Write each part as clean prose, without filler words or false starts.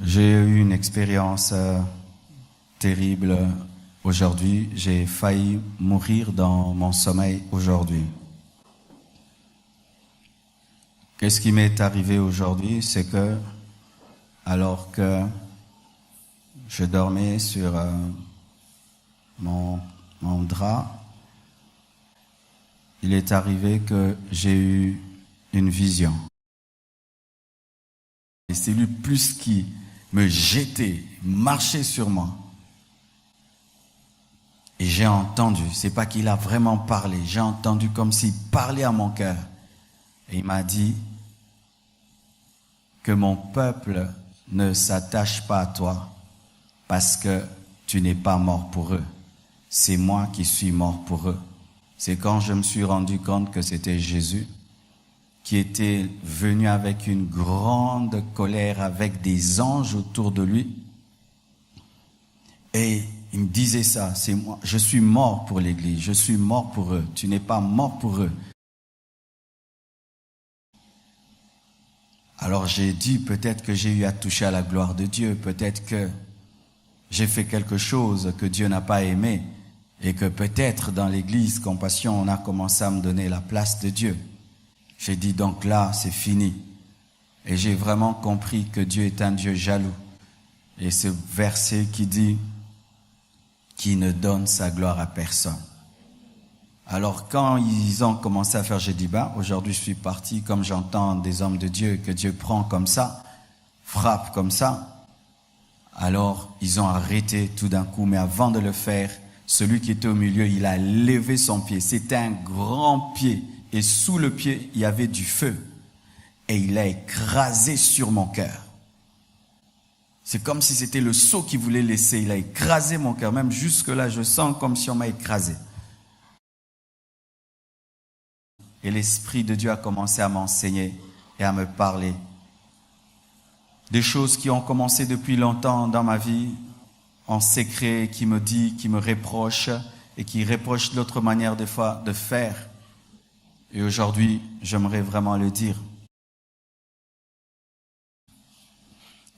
J'ai eu une expérience terrible aujourd'hui. J'ai failli mourir dans mon sommeil aujourd'hui. Qu'est-ce qui m'est arrivé aujourd'hui? C'est que, alors que je dormais sur mon drap, il est arrivé que j'ai eu une vision. Et c'est lui plus qui me jetait, marchait sur moi. Et j'ai entendu, c'est pas qu'il a vraiment parlé, j'ai entendu comme s'il parlait à mon cœur. Et il m'a dit que mon peuple ne s'attache pas à toi parce que tu n'es pas mort pour eux. C'est moi qui suis mort pour eux. C'est quand je me suis rendu compte que c'était Jésus qui était venu avec une grande colère, avec des anges autour de lui. Et il me disait ça, c'est moi, je suis mort pour l'Église, je suis mort pour eux, tu n'es pas mort pour eux. Alors j'ai dit, peut-être que j'ai eu à toucher à la gloire de Dieu, peut-être que j'ai fait quelque chose que Dieu n'a pas aimé, et que peut-être dans l'Église Compassion, on a commencé à me donner la place de Dieu. J'ai dit, donc là, c'est fini. Et j'ai vraiment compris que Dieu est un Dieu jaloux. Et ce verset qui dit, qui ne donne sa gloire à personne. Alors quand ils ont commencé à faire, j'ai dit, aujourd'hui je suis parti, comme j'entends des hommes de Dieu, que Dieu prend comme ça, frappe comme ça. Alors ils ont arrêté tout d'un coup, mais avant de le faire, celui qui était au milieu, il a levé son pied. C'était un grand pied, et sous le pied, il y avait du feu. Et il a écrasé sur mon cœur. C'est comme si c'était le seau qu'il voulait laisser. Il a écrasé mon cœur. Même jusque-là, je sens comme si on m'a écrasé. Et l'Esprit de Dieu a commencé à m'enseigner et à me parler. Des choses qui ont commencé depuis longtemps dans ma vie, en secret, qui me dit, qui me reproche et qui reproche d'autres manières des fois de faire. Et aujourd'hui, j'aimerais vraiment le dire.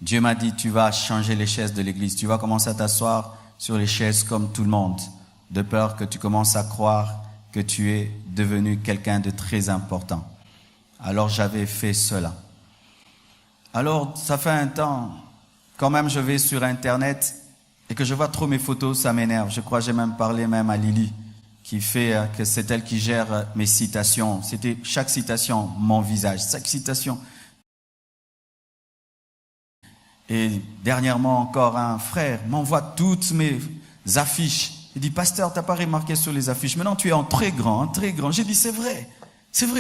Dieu m'a dit, tu vas changer les chaises de l'église. Tu vas commencer à t'asseoir sur les chaises comme tout le monde, de peur que tu commences à croire que tu es devenu quelqu'un de très important. Alors j'avais fait cela. Alors ça fait un temps, quand même je vais sur Internet et que je vois trop mes photos, ça m'énerve. Je crois que j'ai même parlé même à Lily, qui fait que c'est elle qui gère mes citations. C'était chaque citation, mon visage, chaque citation. Et dernièrement encore, un frère m'envoie toutes mes affiches. Il dit, pasteur, t'as pas remarqué sur les affiches? Maintenant, tu es en très grand, en très grand. J'ai dit, c'est vrai,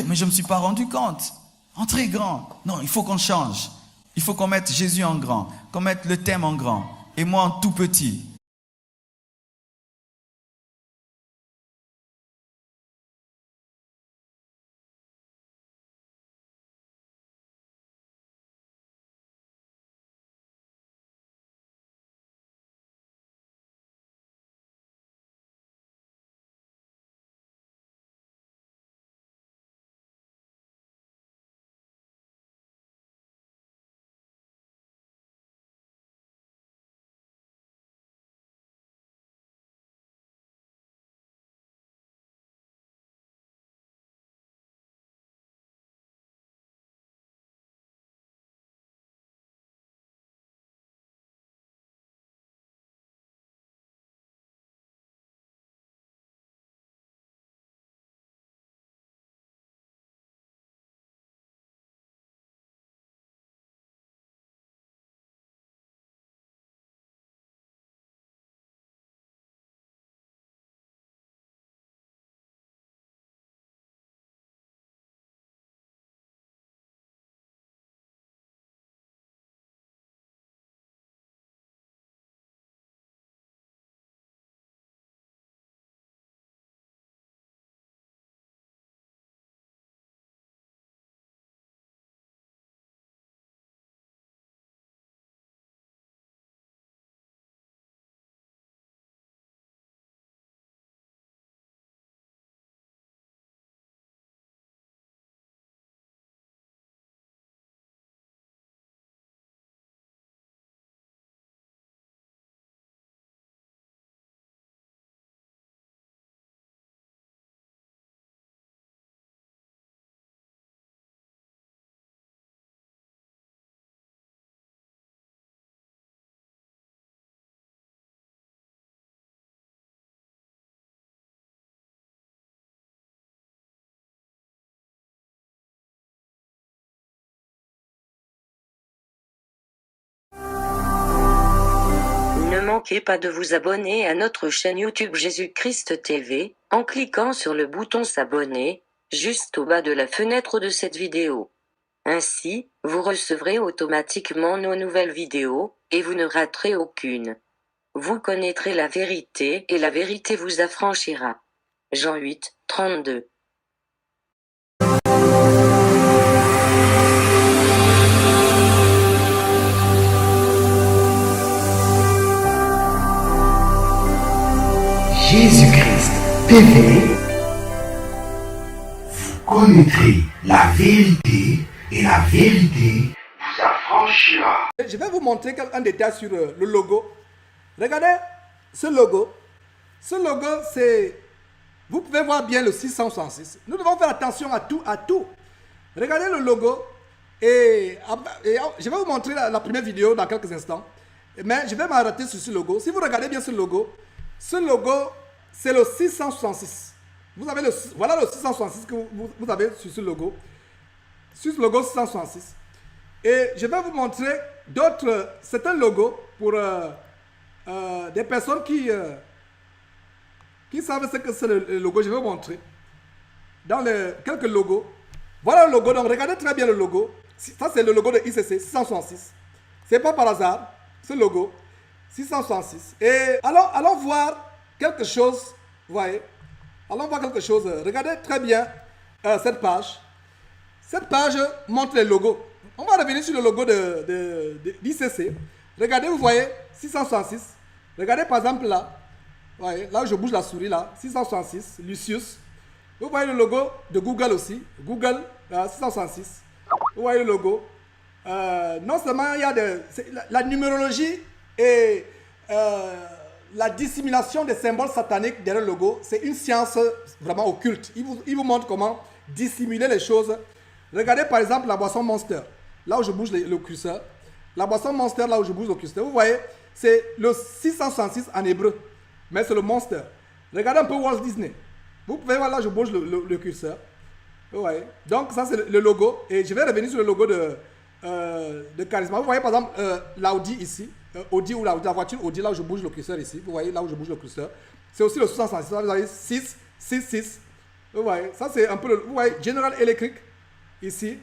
mais je me suis pas rendu compte. En très grand. Non, il faut qu'on change. Il faut qu'on mette Jésus en grand, qu'on mette le thème en grand, et moi en tout petit. manquez pas de vous abonner à notre chaîne YouTube Jésus-Christ TV, en cliquant sur le bouton s'abonner, juste au bas de la fenêtre de cette vidéo. Ainsi, vous recevrez automatiquement nos nouvelles vidéos, et vous ne raterez aucune. Vous connaîtrez la vérité, et la vérité vous affranchira. Jean 8, 32. Jésus-Christ TV, vous connaîtrez la vérité et la vérité vous affranchira. Je vais vous montrer un détail sur le logo. Regardez ce logo. Ce logo, c'est... Vous pouvez voir bien le 666. Nous devons faire attention à tout, Regardez le logo. Et je vais vous montrer la première vidéo dans quelques instants. Mais je vais m'arrêter sur ce logo. Si vous regardez bien ce logo, c'est le 666. Voilà le 666 que vous avez sur ce logo. Sur ce logo 666. Et je vais vous montrer d'autres. C'est un logo pour des personnes qui savent ce que c'est le logo. Je vais vous montrer. Dans quelques logos. Voilà le logo. Donc regardez très bien le logo. Ça c'est le logo de ICC 666. C'est pas par hasard. Ce logo 666. Et allons voir quelque chose. Vous voyez. Allons voir quelque chose. Regardez très bien cette page. Cette page montre les logos. On va revenir sur le logo d'ICC. Regardez, vous voyez, 666. Regardez par exemple là. Vous voyez, là où je bouge la souris là. 666, Lucius. Vous voyez le logo de Google aussi. Google 666. Vous voyez le logo. Non seulement il y a la numérologie et la dissimulation des symboles sataniques derrière le logo, c'est une science vraiment occulte. Il vous montre comment dissimuler les choses. Regardez par exemple la boisson Monster, là où je bouge le curseur. La boisson Monster, là où je bouge le curseur. Vous voyez, c'est le 666 en hébreu, mais c'est le Monster. Regardez un peu Walt Disney. Vous pouvez voir là où je bouge le curseur. Vous voyez. Donc ça c'est le logo. Et je vais revenir sur le logo de Charisma. Vous voyez par exemple l'Audi ici. Audi ou la voiture Audi, là où je bouge le curseur ici. Vous voyez là où je bouge le curseur. C'est aussi le 666. Vous voyez 6, 6, 6. Vous voyez, ça c'est un peu vous voyez, General Electric ici.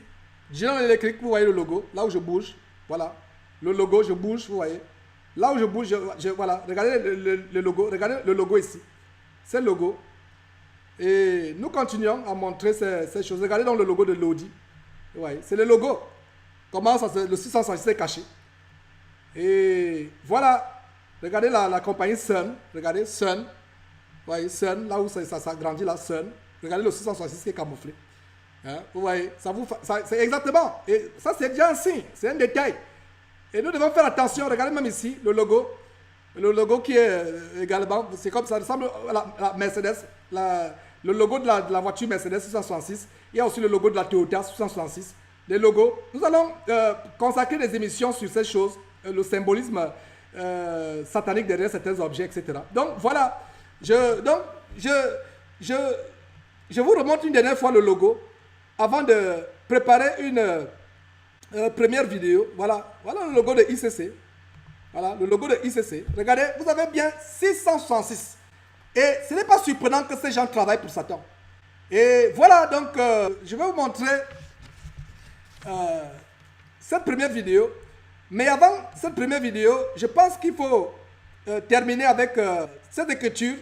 General Electric, vous voyez le logo. Là où je bouge. Voilà. Le logo, je bouge, vous voyez. Là où je bouge, voilà. Regardez le logo. Regardez le logo ici. C'est le logo. Et nous continuons à montrer ces choses. Regardez donc le logo de l'Audi. Vous voyez, c'est le logo. Comment ça, le 666 est caché. Et voilà, regardez la compagnie Sun, regardez Sun, vous voyez Sun, là où ça grandit là, Sun, regardez le 666 qui est camouflé. Hein, vous voyez, c'est exactement, et ça c'est déjà un signe, c'est un détail. Et nous devons faire attention, regardez même ici, le logo qui est également, c'est comme ça ressemble à la Mercedes, le logo de la voiture Mercedes 666, il y a aussi le logo de la Toyota 666, les logos. Nous allons consacrer des émissions sur ces choses, le symbolisme satanique derrière certains objets, etc. Donc voilà, je vous remonte une dernière fois le logo avant de préparer une première vidéo. Voilà le logo de ICC. Voilà le logo de ICC. Regardez, vous avez bien 666. Et ce n'est pas surprenant que ces gens travaillent pour Satan. Et voilà, donc je vais vous montrer cette première vidéo. Mais avant cette première vidéo, je pense qu'il faut terminer avec cette écriture.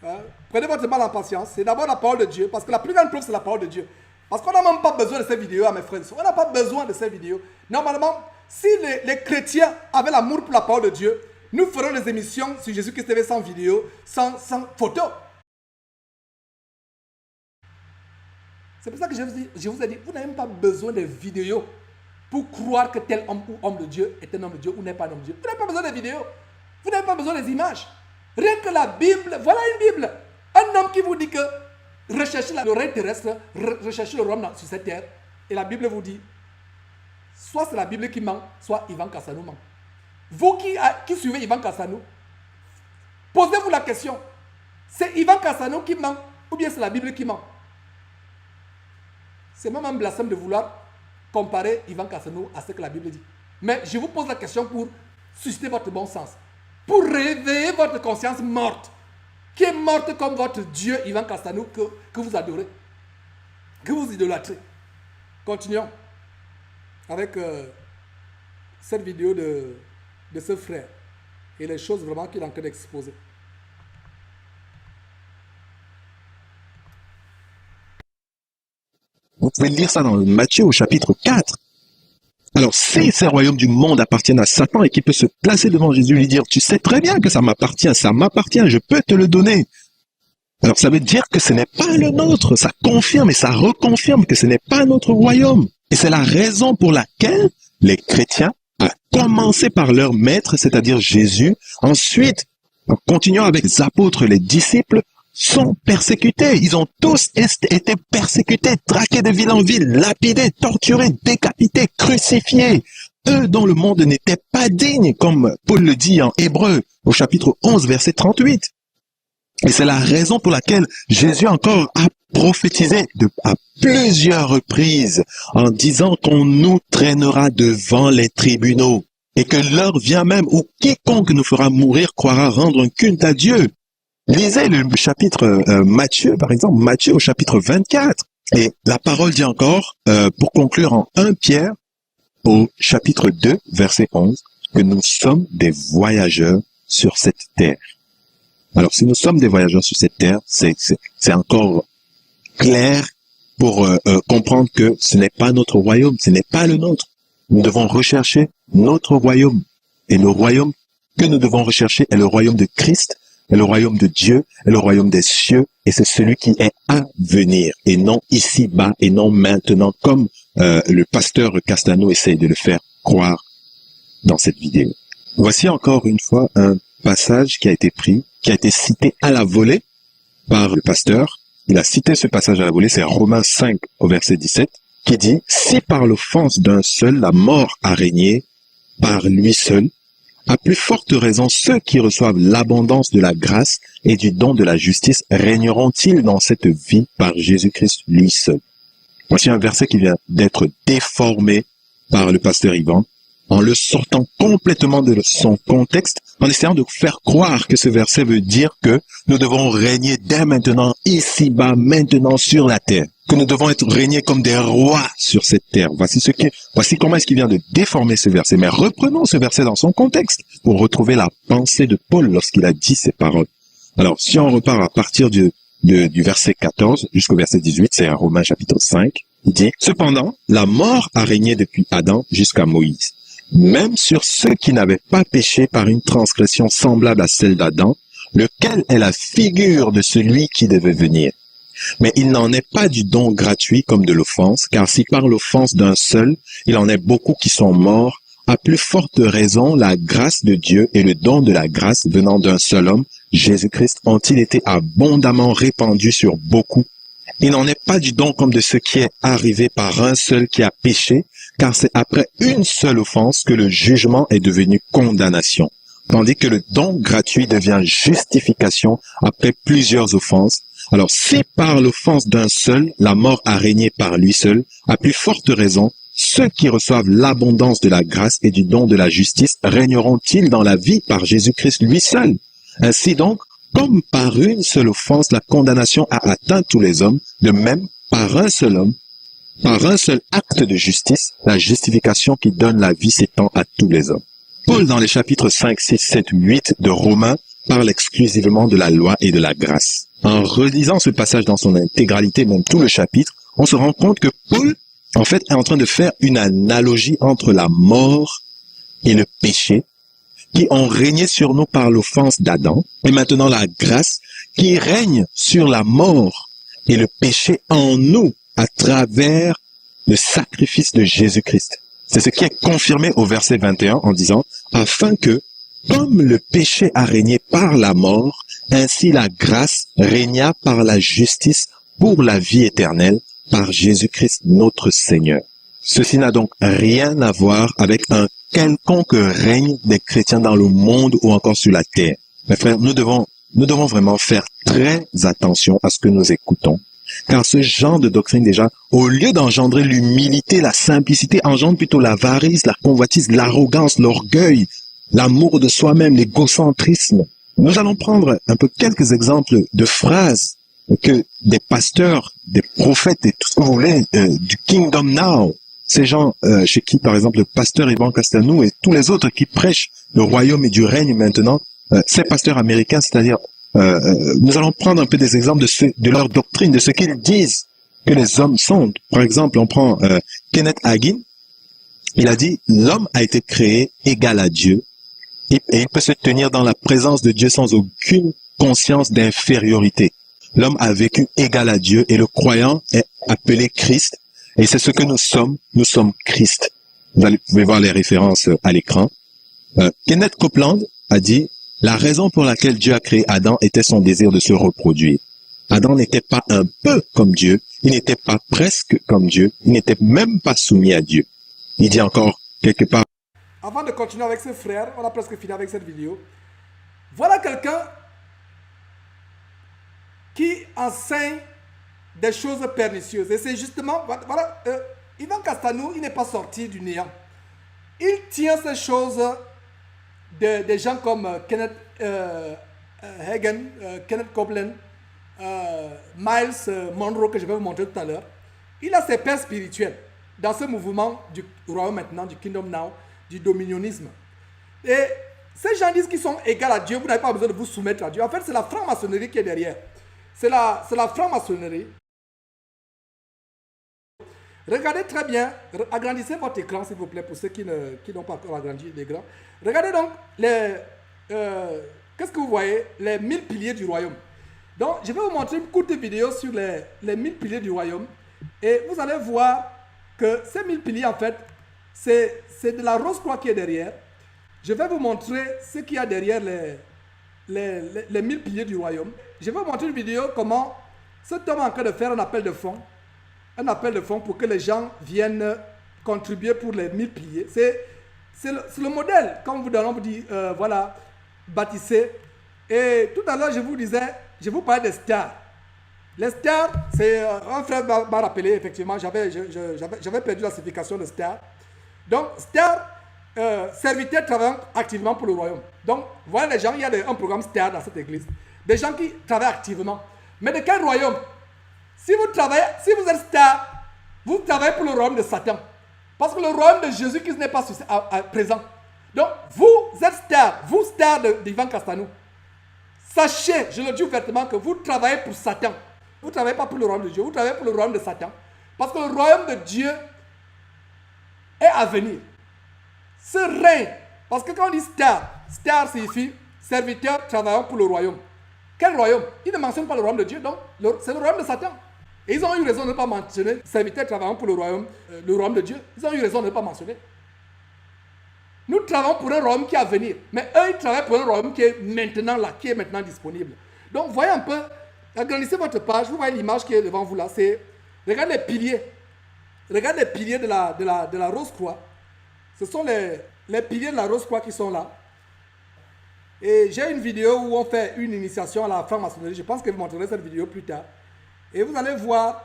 Hein. Prenez votre mal en patience. C'est d'abord la parole de Dieu. Parce que la plus grande preuve, c'est la parole de Dieu. Parce qu'on n'a même pas besoin de ces vidéos, mes frères. On n'a pas besoin de ces vidéos. Normalement, si les chrétiens avaient l'amour pour la parole de Dieu, nous ferons des émissions sur Jésus-Christ TV sans vidéo, sans photo. C'est pour ça que je vous ai dit, vous n'avez même pas besoin de vidéos pour croire que tel homme ou homme de Dieu est un homme de Dieu ou n'est pas un homme de Dieu. Vous n'avez pas besoin de vidéos. Vous n'avez pas besoin des images. Rien que la Bible, voilà une Bible. Un homme qui vous dit que recherchez le règne terrestre, recherchez le royaume sur cette terre. Et la Bible vous dit, soit c'est la Bible qui ment, soit Ivan Kassanou ment. Vous qui suivez Ivan Kassanou, posez-vous la question. C'est Ivan Kassanou qui ment ou bien c'est la Bible qui ment? C'est même un blasphème de vouloir comparer Ivan Kassanou à ce que la Bible dit. Mais je vous pose la question pour susciter votre bon sens. pour réveiller votre conscience morte, qui est morte comme votre Dieu, Ivan Castanou, que vous adorez, que vous idolâtrez. Continuons avec cette vidéo de ce frère et les choses vraiment qu'il est en train d'exposer. Vous pouvez lire ça dans Matthieu au chapitre 4. Alors, si ces royaumes du monde appartiennent à Satan et qu'il peut se placer devant Jésus et lui dire, tu sais très bien que ça m'appartient, je peux te le donner. Alors, ça veut dire que ce n'est pas le nôtre. Ça confirme et ça reconfirme que ce n'est pas notre royaume. Et c'est la raison pour laquelle les chrétiens, à commencer par leur maître, c'est-à-dire Jésus, ensuite, en continuant avec les apôtres, les disciples, sont persécutés. Ils ont tous été persécutés, traqués de ville en ville, lapidés, torturés, décapités, crucifiés. Eux dont le monde n'était pas digne, comme Paul le dit en Hébreux, au chapitre 11, verset 38. Et c'est la raison pour laquelle Jésus encore a prophétisé à plusieurs reprises en disant qu'on nous traînera devant les tribunaux et que l'heure vient même où quiconque nous fera mourir croira rendre un culte à Dieu. Lisez le chapitre Matthieu, par exemple, Matthieu au chapitre 24. Et la parole dit encore, pour conclure en 1 Pierre, au chapitre 2, verset 11, que nous sommes des voyageurs sur cette terre. Alors, si nous sommes des voyageurs sur cette terre, c'est encore clair pour comprendre que ce n'est pas notre royaume, ce n'est pas le nôtre. Nous devons rechercher notre royaume. Et le royaume que nous devons rechercher est le royaume de Christ, est le royaume de Dieu, est le royaume des cieux, et c'est celui qui est à venir, et non ici-bas, et non maintenant, comme le pasteur Castano essaye de le faire croire dans cette vidéo. Voici encore une fois un passage qui a été pris, qui a été cité à la volée par le pasteur. Il a cité ce passage à la volée, c'est Romains 5 au verset 17, qui dit « Si par l'offense d'un seul la mort a régné par lui seul, à plus forte raison ceux qui reçoivent l'abondance de la grâce et du don de la justice régneront-ils dans cette vie par Jésus-Christ lui seul ?» Voici un verset qui vient d'être déformé par le pasteur Ivan, en le sortant complètement de son contexte, en essayant de faire croire que ce verset veut dire que nous devons régner dès maintenant, ici-bas, maintenant sur la terre, que nous devons être régnés comme des rois sur cette terre. Voici comment est-ce qu'il vient de déformer ce verset. Mais reprenons ce verset dans son contexte pour retrouver la pensée de Paul lorsqu'il a dit ces paroles. Alors, si on repart à partir du verset 14 jusqu'au verset 18, c'est à Romains chapitre 5, il dit « Cependant, la mort a régné depuis Adam jusqu'à Moïse. Même sur ceux qui n'avaient pas péché par une transgression semblable à celle d'Adam, lequel est la figure de celui qui devait venir. Mais il n'en est pas du don gratuit comme de l'offense, car si par l'offense d'un seul, il en est beaucoup qui sont morts, à plus forte raison, la grâce de Dieu et le don de la grâce venant d'un seul homme, Jésus-Christ, ont-ils été abondamment répandus sur beaucoup. Il n'en est pas du don comme de ce qui est arrivé par un seul qui a péché, car c'est après une seule offense que le jugement est devenu condamnation, tandis que le don gratuit devient justification après plusieurs offenses. Alors si par l'offense d'un seul, la mort a régné par lui seul, à plus forte raison, ceux qui reçoivent l'abondance de la grâce et du don de la justice régneront-ils dans la vie par Jésus-Christ lui seul. Ainsi donc, comme par une seule offense, la condamnation a atteint tous les hommes, de même, par un seul homme, par un seul acte de justice, la justification qui donne la vie s'étend à tous les hommes. Paul, dans les chapitres 5, 6, 7, 8 de Romains, parle exclusivement de la loi et de la grâce. En relisant ce passage dans son intégralité, même tout le chapitre, on se rend compte que Paul, en fait, est en train de faire une analogie entre la mort et le péché, qui ont régné sur nous par l'offense d'Adam, et maintenant la grâce qui règne sur la mort et le péché en nous à travers le sacrifice de Jésus-Christ. C'est ce qui est confirmé au verset 21 en disant « Afin que, comme le péché a régné par la mort, ainsi la grâce régna par la justice pour la vie éternelle par Jésus-Christ notre Seigneur. » Ceci n'a donc rien à voir avec un quelconque règne des chrétiens dans le monde ou encore sur la terre. Mes frères, nous devons vraiment faire très attention à ce que nous écoutons. Car ce genre de doctrine, déjà, au lieu d'engendrer l'humilité, la simplicité, engendre plutôt l'avarice, la convoitise, l'arrogance, l'orgueil, l'amour de soi-même, l'égocentrisme. Nous allons prendre un peu quelques exemples de phrases que des pasteurs, des prophètes et tout ce que vous voulez du Kingdom Now, ces gens chez qui, par exemple, le pasteur Ivan Castanou et tous les autres qui prêchent le royaume et du règne maintenant, ces pasteurs américains, c'est-à-dire, nous allons prendre un peu des exemples de leur doctrine, de ce qu'ils disent que les hommes sont. Par exemple, on prend Kenneth Hagin. Il a dit, l'homme a été créé égal à Dieu et il peut se tenir dans la présence de Dieu sans aucune conscience d'infériorité. L'homme a vécu égal à Dieu et le croyant est appelé Christ. Et c'est ce que nous sommes Christ. Vous pouvez voir les références à l'écran. Kenneth Copeland a dit, la raison pour laquelle Dieu a créé Adam était son désir de se reproduire. Adam n'était pas un peu comme Dieu, il n'était pas presque comme Dieu, il n'était même pas soumis à Dieu. Il dit encore quelque part. Avant de continuer avec ses frères, on a presque fini avec cette vidéo. Voilà quelqu'un qui enseigne des choses pernicieuses. Et c'est justement, voilà, Ivan Castanou, il n'est pas sorti du néant. Il tient ces choses des gens comme Kenneth Hagin, Kenneth Copeland, Miles Monroe, que je vais vous montrer tout à l'heure. Il a ses pères spirituels dans ce mouvement du royaume maintenant, du Kingdom Now, du dominionnisme. Et ces gens disent qu'ils sont égaux à Dieu, vous n'avez pas besoin de vous soumettre à Dieu. En fait, c'est la franc-maçonnerie qui est derrière. C'est la franc-maçonnerie. Regardez très bien, agrandissez votre écran s'il vous plaît pour ceux qui n'ont pas encore agrandi l'écran. Regardez donc qu'est-ce que vous voyez? Les 1000 piliers du royaume. Donc je vais vous montrer une courte vidéo sur les 1000 piliers du royaume. Et vous allez voir que ces 1000 piliers en fait, c'est de la rose-croix qui est derrière. Je vais vous montrer ce qu'il y a derrière les 1000 piliers du royaume. Je vais vous montrer une vidéo comment cet homme est en train de faire un appel de fonds. Un appel de fonds pour que les gens viennent contribuer pour les 1000 piliers. C'est le modèle. Comme vous donnons, on vous dit, voilà, bâtissez. Et tout à l'heure, je vous disais, je vous parlais des stars. Les stars, c'est un frère m'a rappelé, effectivement, j'avais perdu la signification de star. Donc, star, serviteur travaillant activement pour le royaume. Donc, vous voyez les gens, il y a un programme star dans cette église. Des gens qui travaillent activement. Mais de quel royaume? Si vous êtes star, vous travaillez pour le royaume de Satan. Parce que le royaume de Jésus-Christ n'est pas présent. Donc, vous êtes star, vous star d'Ivan Castanou. Sachez, je le dis ouvertement, que vous travaillez pour Satan. Vous ne travaillez pas pour le royaume de Dieu, vous travaillez pour le royaume de Satan. Parce que le royaume de Dieu est à venir. Ce règne, parce que quand on dit star, star signifie serviteur travaillant pour le royaume. Quel royaume? Il ne mentionne pas le royaume de Dieu, donc c'est le royaume de Satan. Et ils ont eu raison de ne pas mentionner serviteur travaillant pour le royaume de Dieu. Ils ont eu raison de ne pas mentionner. Nous travaillons pour un royaume qui est à venir. Mais eux, ils travaillent pour un royaume qui est maintenant là, qui est maintenant disponible. Donc, voyez un peu, agrandissez votre page, vous voyez l'image qui est devant vous là. Regardez les piliers. Regardez les piliers de la Rose-Croix. Ce sont les piliers de la Rose-Croix qui sont là. Et j'ai une vidéo où on fait une initiation à la franc-maçonnerie. Je pense que je vous montrerai cette vidéo plus tard. Et vous allez voir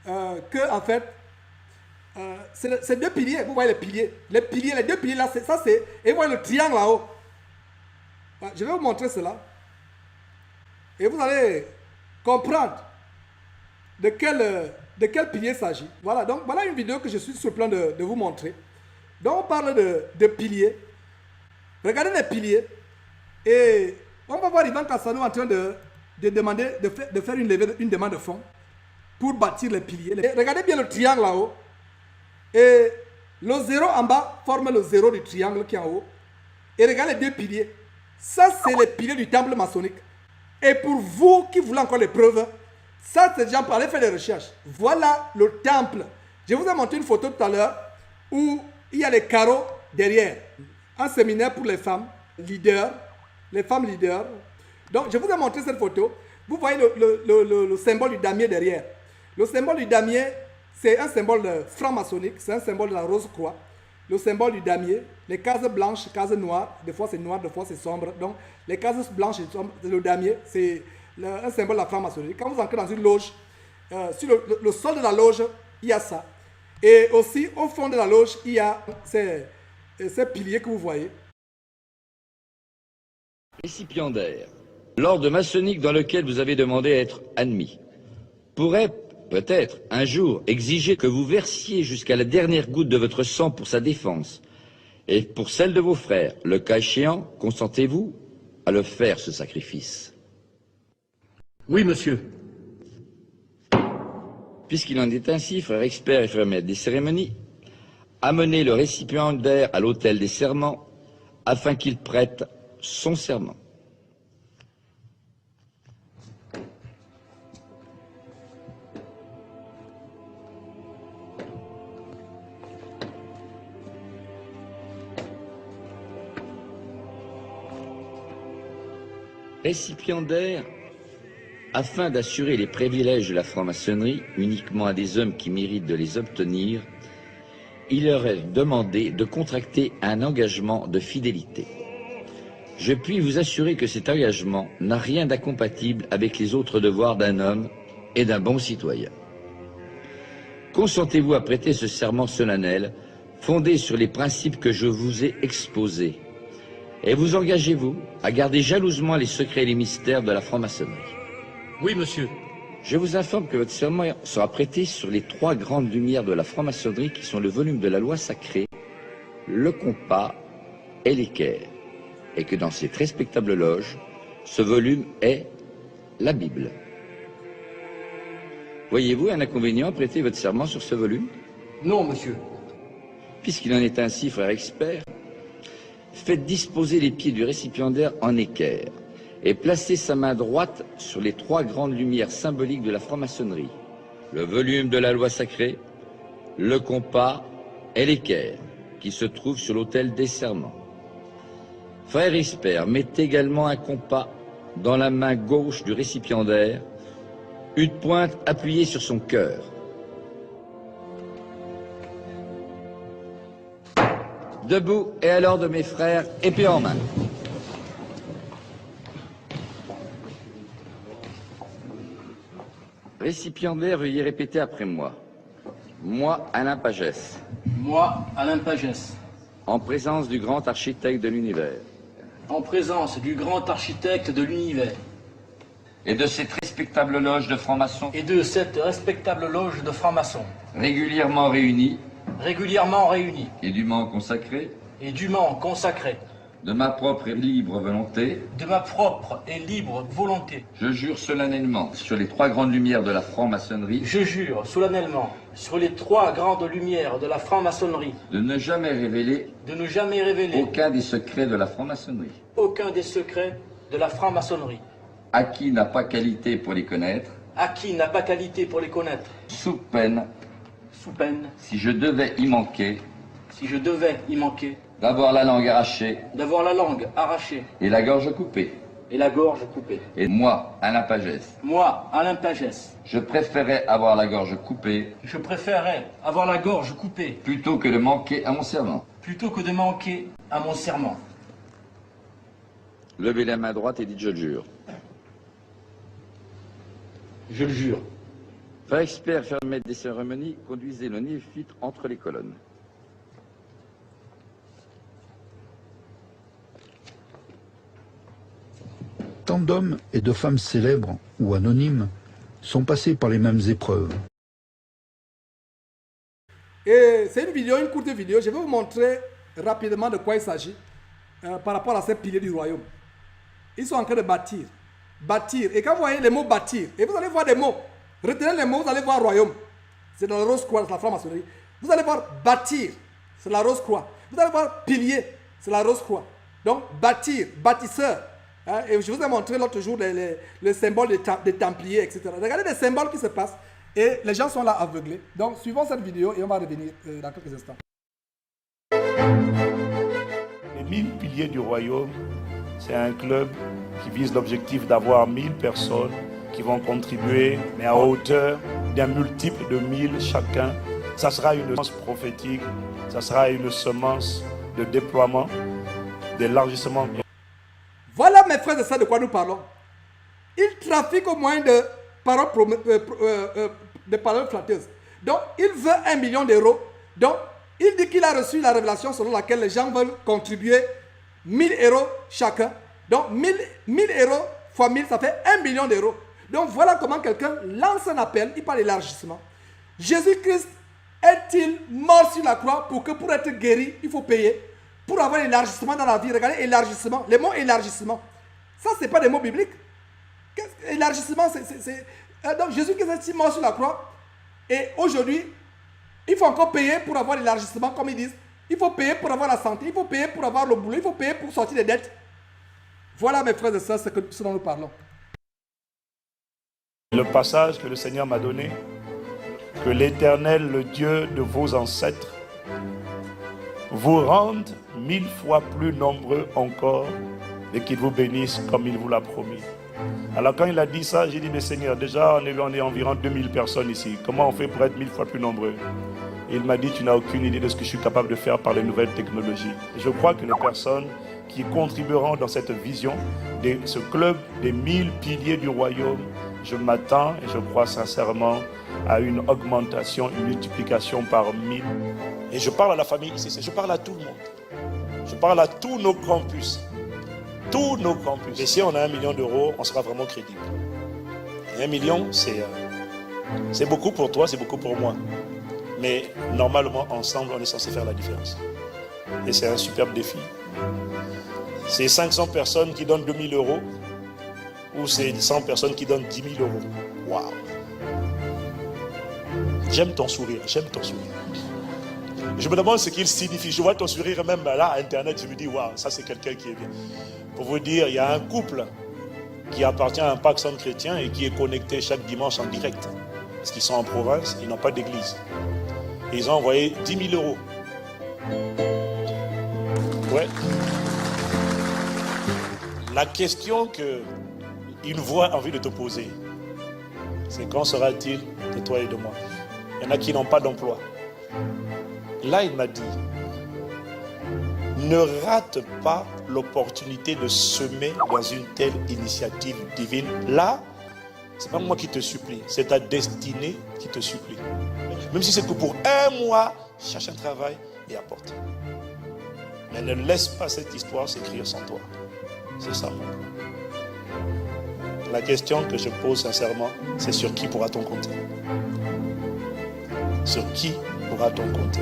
que, en fait, c'est deux piliers. Vous voyez les piliers. Les deux piliers là, ça c'est. Et vous voyez le triangle là-haut. Je vais vous montrer cela. Et vous allez comprendre de quel pilier il s'agit. Voilà, donc voilà une vidéo que je suis sur le plan de vous montrer. Donc on parle de piliers. Regardez les piliers. Et on va voir Ivan Castanou en train de demander, de faire une demande de fonds pour bâtir les piliers. Et regardez bien le triangle là-haut. Et le zéro en bas forme le zéro du triangle qui est en haut. Et regardez les deux piliers. Ça, c'est les piliers du temple maçonnique. Et pour vous qui voulez encore les preuves, ça, c'est déjà pour aller faire des recherches. Voilà le temple. Je vous ai montré une photo tout à l'heure où il y a les carreaux derrière. Un séminaire pour les femmes leaders. Les femmes leaders. Donc, je vous ai montré cette photo. Vous voyez le symbole du damier derrière. Le symbole du damier, c'est un symbole franc-maçonnique. C'est un symbole de la rose-croix. Le symbole du damier. Les cases blanches, cases noires. Des fois, c'est noir, des fois, c'est sombre. Donc, les cases blanches et sombres, le damier, c'est un symbole de la franc-maçonnerie. Quand vous entrez dans une loge, sur le sol de la loge, il y a ça. Et aussi, au fond de la loge, il y a ces piliers que vous voyez. Récipiendaire, l'ordre maçonnique dans lequel vous avez demandé à être admis, pourrait peut-être un jour exiger que vous versiez jusqu'à la dernière goutte de votre sang pour sa défense et pour celle de vos frères. Le cas échéant, consentez-vous à le faire, ce sacrifice? Oui, monsieur. Puisqu'il en est ainsi, frère expert et frère maître des cérémonies, amenez le récipiendaire à l'autel des serments afin qu'il prête son serment. Récipiendaire, afin d'assurer les privilèges de la franc-maçonnerie uniquement à des hommes qui méritent de les obtenir, il leur est demandé de contracter un engagement de fidélité. Je puis vous assurer que cet engagement n'a rien d'incompatible avec les autres devoirs d'un homme et d'un bon citoyen. Consentez-vous à prêter ce serment solennel fondé sur les principes que je vous ai exposés, et vous engagez-vous à garder jalousement les secrets et les mystères de la franc-maçonnerie? Oui, monsieur. Je vous informe que votre serment sera prêté sur les 3 grandes lumières de la franc-maçonnerie qui sont le volume de la loi sacrée, le compas et l'équerre, et que dans cette respectable loge, ce volume est la Bible. Voyez-vous un inconvénient à prêter votre serment sur ce volume? Non, monsieur. Puisqu'il en est ainsi, frère expert, faites disposer les pieds du récipiendaire en équerre et placez sa main droite sur les 3 grandes lumières symboliques de la franc-maçonnerie, le volume de la loi sacrée, le compas et l'équerre, qui se trouvent sur l'autel des serments. Frère expert, mettez également un compas dans la main gauche du récipiendaire, une pointe appuyée sur son cœur. Debout et à l'ordre de mes frères, épée en main. Récipiendaire, veuillez répéter après moi. Moi, Alain Pagès, Moi, Alain Pagès, en présence du grand architecte de l'univers en présence du grand architecte de l'univers et de cette respectable loge de francs-maçons et de cette respectable loge de francs-maçons, régulièrement réunis régulièrement réunis et dûment consacrés, et dûment consacrés, de ma propre et libre volonté, de ma propre et libre volonté, je jure solennellement sur les 3 grandes lumières de la franc-maçonnerie je jure solennellement sur les 3 grandes lumières de la franc-maçonnerie de ne jamais révéler de ne jamais révéler aucun des secrets de la franc-maçonnerie, aucun des secrets de la franc-maçonnerie, à qui n'a pas qualité pour les connaître, à qui n'a pas qualité pour les connaître, sous peine, si si je devais y manquer, d'avoir la langue arrachée d'avoir la langue arrachée et la gorge coupée. et la gorge coupée. Et moi, Alain Pagès, Moi, Alain Pagès, je préférais avoir la gorge coupée je préférerais avoir la gorge coupée plutôt que de manquer à mon serment. plutôt que de manquer à mon serment. Levez la main droite et dites je le jure. Je le jure. Frère expert, frère maître des cérémonies, conduisez le néophyte entre les colonnes. Tant d'hommes et de femmes célèbres ou anonymes sont passés par les mêmes épreuves. Et c'est une vidéo, une courte vidéo. Je vais vous montrer rapidement de quoi il s'agit par rapport à ces piliers du royaume. Ils sont en train de bâtir. Bâtir. Et quand vous voyez les mots bâtir, et vous allez voir des mots. Retenez les mots, vous allez voir royaume. C'est dans la rose-croix, c'est la franc-maçonnerie. Vous allez voir bâtir, c'est la rose-croix. Vous allez voir pilier, c'est la rose-croix. Donc bâtir, bâtisseur. Hein, et je vous ai montré l'autre jour le symbole des Templiers, etc. Regardez les symboles qui se passent. Et les gens sont là aveuglés. Donc suivons cette vidéo et on va revenir dans quelques instants. Les 1000 piliers du royaume, c'est un club qui vise l'objectif d'avoir 1000 personnes qui vont contribuer, mais à hauteur d'un multiple de 1000 chacun. Ça sera une semence prophétique, ça sera une semence de déploiement, d'élargissement. Voilà mes frères et sœurs de quoi nous parlons. Ils trafiquent au moyen de paroles flatteuses. Donc il veut 1 million d'euros. Donc il dit qu'il a reçu la révélation selon laquelle les gens veulent contribuer 1000 euros chacun. Donc 1000 euros fois 1000, ça fait 1 million d'euros. Donc voilà comment quelqu'un lance un appel, il parle d'élargissement. Jésus-Christ est-il mort sur la croix pour que pour être guéri, il faut payer? Pour avoir l'élargissement dans la vie, regardez, élargissement, les mots élargissement. Ça, ce n'est pas des mots bibliques. Élargissement, donc Jésus-Christ est mort sur la croix. Et aujourd'hui, il faut encore payer pour avoir l'élargissement, comme ils disent. Il faut payer pour avoir la santé, il faut payer pour avoir le boulot, il faut payer pour sortir des dettes. Voilà, mes frères et sœurs, ce dont nous parlons. Le passage que le Seigneur m'a donné, que l'Éternel, le Dieu de vos ancêtres, vous rende 1000 fois plus nombreux encore et qu'il vous bénisse comme il vous l'a promis. Alors quand il a dit ça, j'ai dit, mais Seigneur, déjà on est environ 2000 personnes ici. Comment on fait pour être 1000 fois plus nombreux? Et il m'a dit, tu n'as aucune idée de ce que je suis capable de faire par les nouvelles technologies. Et je crois que les personnes qui contribueront dans cette vision de ce club des 1000 piliers du royaume, je m'attends et je crois sincèrement à une augmentation, une multiplication par 1000. Et je parle à la famille ici, je parle à tout le monde. Je parle à tous nos campus. Tous nos campus. Et si on a 1 million d'euros, on sera vraiment crédible. Et 1 million, c'est beaucoup pour toi, c'est beaucoup pour moi. Mais normalement, ensemble, on est censé faire la différence. Et c'est un superbe défi. C'est 500 personnes qui donnent 2000 euros ou c'est 100 personnes qui donnent 10 000 euros. Waouh! J'aime ton sourire, j'aime ton sourire. Je me demande ce qu'il signifie. Je vois ton sourire même là, à Internet, je me dis, waouh, ça c'est quelqu'un qui est bien. Pour vous dire, il y a un couple qui appartient à un Paxson chrétien et qui est connecté chaque dimanche en direct. Parce qu'ils sont en province, ils n'ont pas d'église. Et ils ont envoyé 10 000 euros. Ouais. La question qu'une voix a envie de te poser, c'est quand sera-t-il de toi et de moi? Il y en a qui n'ont pas d'emploi. Là, il m'a dit, ne rate pas l'opportunité de semer dans une telle initiative divine. Là, ce n'est pas moi qui te supplie, c'est ta destinée qui te supplie. Même si c'est que pour 1 mois, cherche un travail et apporte. Mais ne laisse pas cette histoire s'écrire sans toi. C'est ça. La question que je pose sincèrement, c'est sur qui pourra-t-on compter? Sur qui pourra-t-on compter?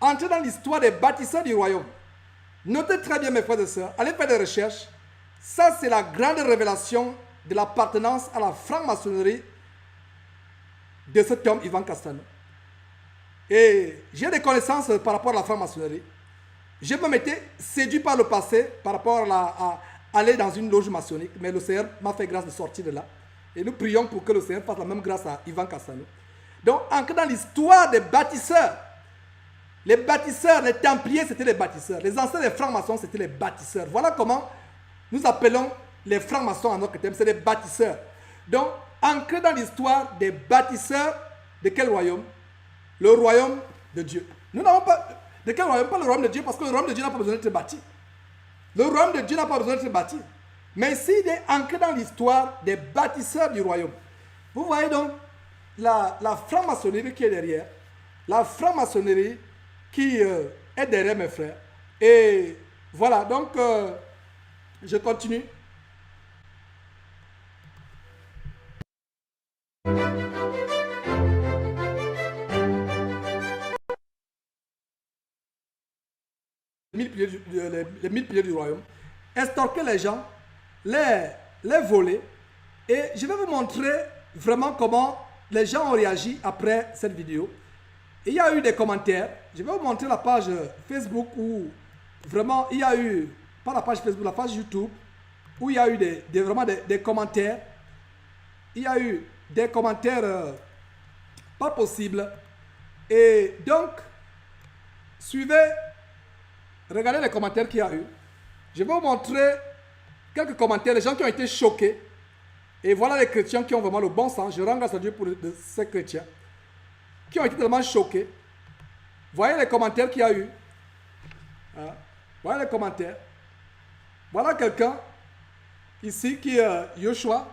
Entrez dans l'histoire des bâtisseurs du royaume. Notez très bien, mes frères et sœurs, allez faire des recherches. Ça, c'est la grande révélation de l'appartenance à la franc-maçonnerie de cet homme, Ivan Castano. Et j'ai des connaissances par rapport à la franc-maçonnerie. Je me m'étais séduit par le passé par rapport à aller dans une loge maçonnique, mais le Seigneur m'a fait grâce de sortir de là. Et nous prions pour que le Seigneur fasse la même grâce à Ivan Castano. Donc, encore dans l'histoire des bâtisseurs, les bâtisseurs, les templiers, c'était les bâtisseurs. Les anciens des francs-maçons, c'était les bâtisseurs. Voilà comment nous appelons les francs-maçons en notre terme, c'est les bâtisseurs. Donc, ancré dans l'histoire des bâtisseurs de quel royaume? Le royaume de Dieu. Nous n'avons pas... De quel royaume? Pas le royaume de Dieu, parce que le royaume de Dieu n'a pas besoin d'être bâti. Le royaume de Dieu n'a pas besoin d'être bâti. Mais ici, il est ancré dans l'histoire des bâtisseurs du royaume. Vous voyez donc la franc-maçonnerie qui est derrière. La franc-maçonnerie qui est derrière mes frères. Et voilà, donc je continue. Les 1000 piliers du royaume, estorquer les gens, les voler. Et je vais vous montrer vraiment comment les gens ont réagi après cette vidéo. Il y a eu des commentaires. Je vais vous montrer la page Facebook où vraiment il y a eu, pas la page Facebook, la page YouTube, où il y a eu vraiment des commentaires. Il y a eu des commentaires pas possibles. Et donc, suivez, regardez les commentaires qu'il y a eu. Je vais vous montrer quelques commentaires, les gens qui ont été choqués Et voilà les chrétiens qui ont vraiment le bon sens. Je rends grâce à Dieu pour ces chrétiens qui ont été tellement choqués. Voyez les commentaires qu'il y a eu. Hein? Voyez les commentaires. Voilà quelqu'un ici qui est Yoshua.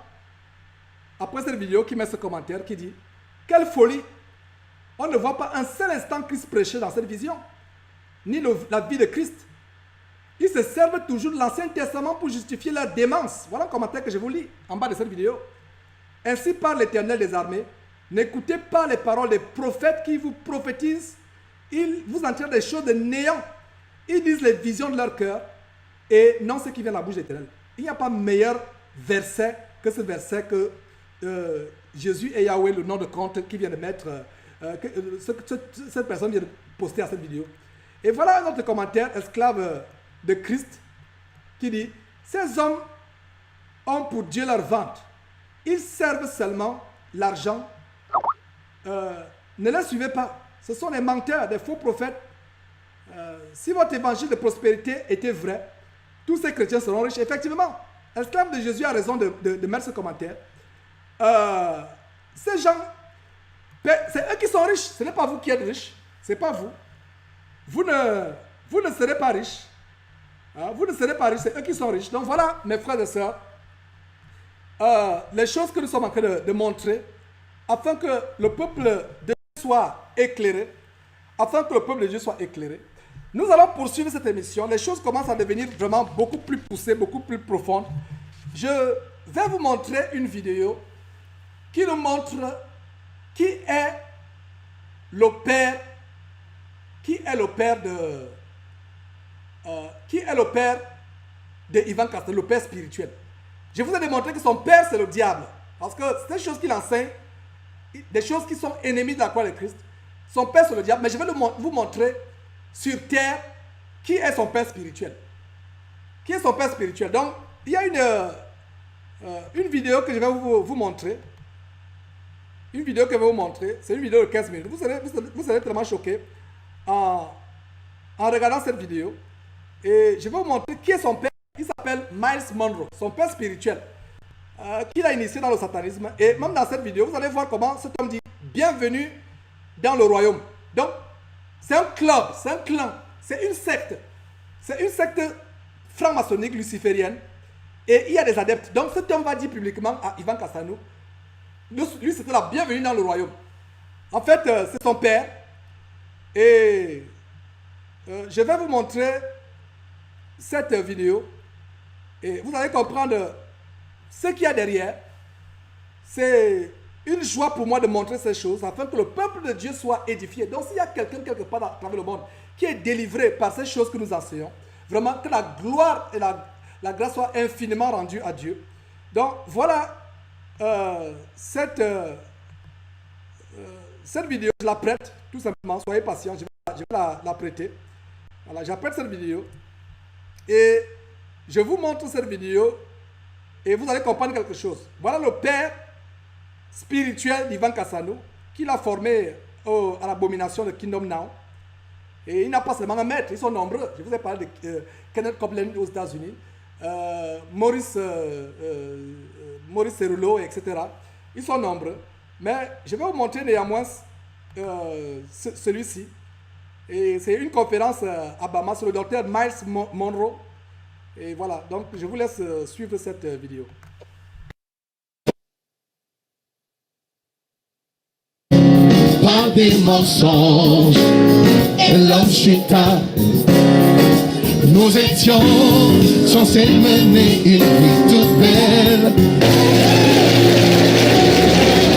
Après cette vidéo, qui met ce commentaire qui dit: quelle folie! On ne voit pas un seul instant Christ prêcher dans cette vision, ni la vie de Christ. Ils se servent toujours de l'Ancien Testament pour justifier leur démence. Voilà un commentaire que je vous lis en bas de cette vidéo. Ainsi parle l'Éternel des armées. N'écoutez pas les paroles des prophètes qui vous prophétisent. Ils vous en tirent des choses de néant. Ils disent les visions de leur cœur et non ce qui vient de la bouche de l'Éternel. Il n'y a pas meilleur verset que ce verset que Jésus et Yahweh, le nom de compte qui vient de mettre, cette personne vient de poster à cette vidéo. Et voilà un autre commentaire, esclave de Christ, qui dit: ces hommes ont pour Dieu leur vente. Ils servent seulement l'argent. Ne les suivez pas. Ce sont des menteurs, des faux prophètes. Si votre évangile de prospérité était vrai, tous ces chrétiens seront riches. Effectivement, l'esclave de Jésus a raison de mettre ce commentaire. Ces gens, c'est eux qui sont riches. Ce n'est pas vous qui êtes riches. Ce n'est pas vous. Vous ne serez pas riches. Hein? Vous ne serez pas riches. C'est eux qui sont riches. Donc voilà, mes frères et sœurs, les choses que nous sommes en train de montrer, afin que le peuple de Dieu soit éclairé. Afin que le peuple de Dieu soit éclairé. Nous allons poursuivre cette émission. Les choses commencent à devenir vraiment beaucoup plus poussées, beaucoup plus profondes. Je vais vous montrer une vidéo qui nous montre qui est le père de Ivan Castelnau, le père spirituel. Je vous ai démontré que son père c'est le diable, parce que c'est des choses qu'il enseigne, des choses qui sont ennemies de la croix de Christ. Son père c'est le diable, mais je vais vous montrer sur terre qui est son père spirituel. Qui est son père spirituel? Donc il y a une vidéo que je vais vous montrer. Une vidéo que je vais vous montrer, c'est une vidéo de 15 minutes. Vous serez tellement choqués en regardant cette vidéo. Et je vais vous montrer qui est son père. Il s'appelle Myles Munroe, son père spirituel, qu'il a initié dans le satanisme. Et même dans cette vidéo, vous allez voir comment cet homme dit: bienvenue dans le royaume. Donc, c'est un club, c'est un clan, c'est une secte. C'est une secte franc-maçonnique luciférienne. Et il y a des adeptes. Donc, cet homme va dire publiquement à Ivan Castelnau: lui, c'était la bienvenue dans le royaume. En fait, c'est son père. Et je vais vous montrer cette vidéo. Et vous allez comprendre ce qu'il y a derrière. C'est une joie pour moi de montrer ces choses afin que le peuple de Dieu soit édifié. Donc, s'il y a quelqu'un quelque part à travers le monde qui est délivré par ces choses que nous enseignons, vraiment que la gloire et la grâce soient infiniment rendues à Dieu. Donc, voilà. Cette vidéo, je la prête tout simplement. Soyez patients, je vais la prêter. Voilà, j'apprête cette vidéo et je vous montre cette vidéo et vous allez comprendre quelque chose. Voilà le père spirituel d'Ivan Castelnau qui l'a formé à l'abomination de Kingdom Now. Et il n'a pas seulement un maître, ils sont nombreux. Je vous ai parlé de Kenneth Copeland aux États-Unis, Maurice Cerullo, etc. Ils sont nombreux. Mais je vais vous montrer néanmoins celui-ci. Et c'est une conférence à Bama sur le docteur Myles Munroe. Et voilà, donc je vous laisse suivre cette vidéo. Par des mensonges et l'homme chuta. Nous étions censés mener une vie toute belle.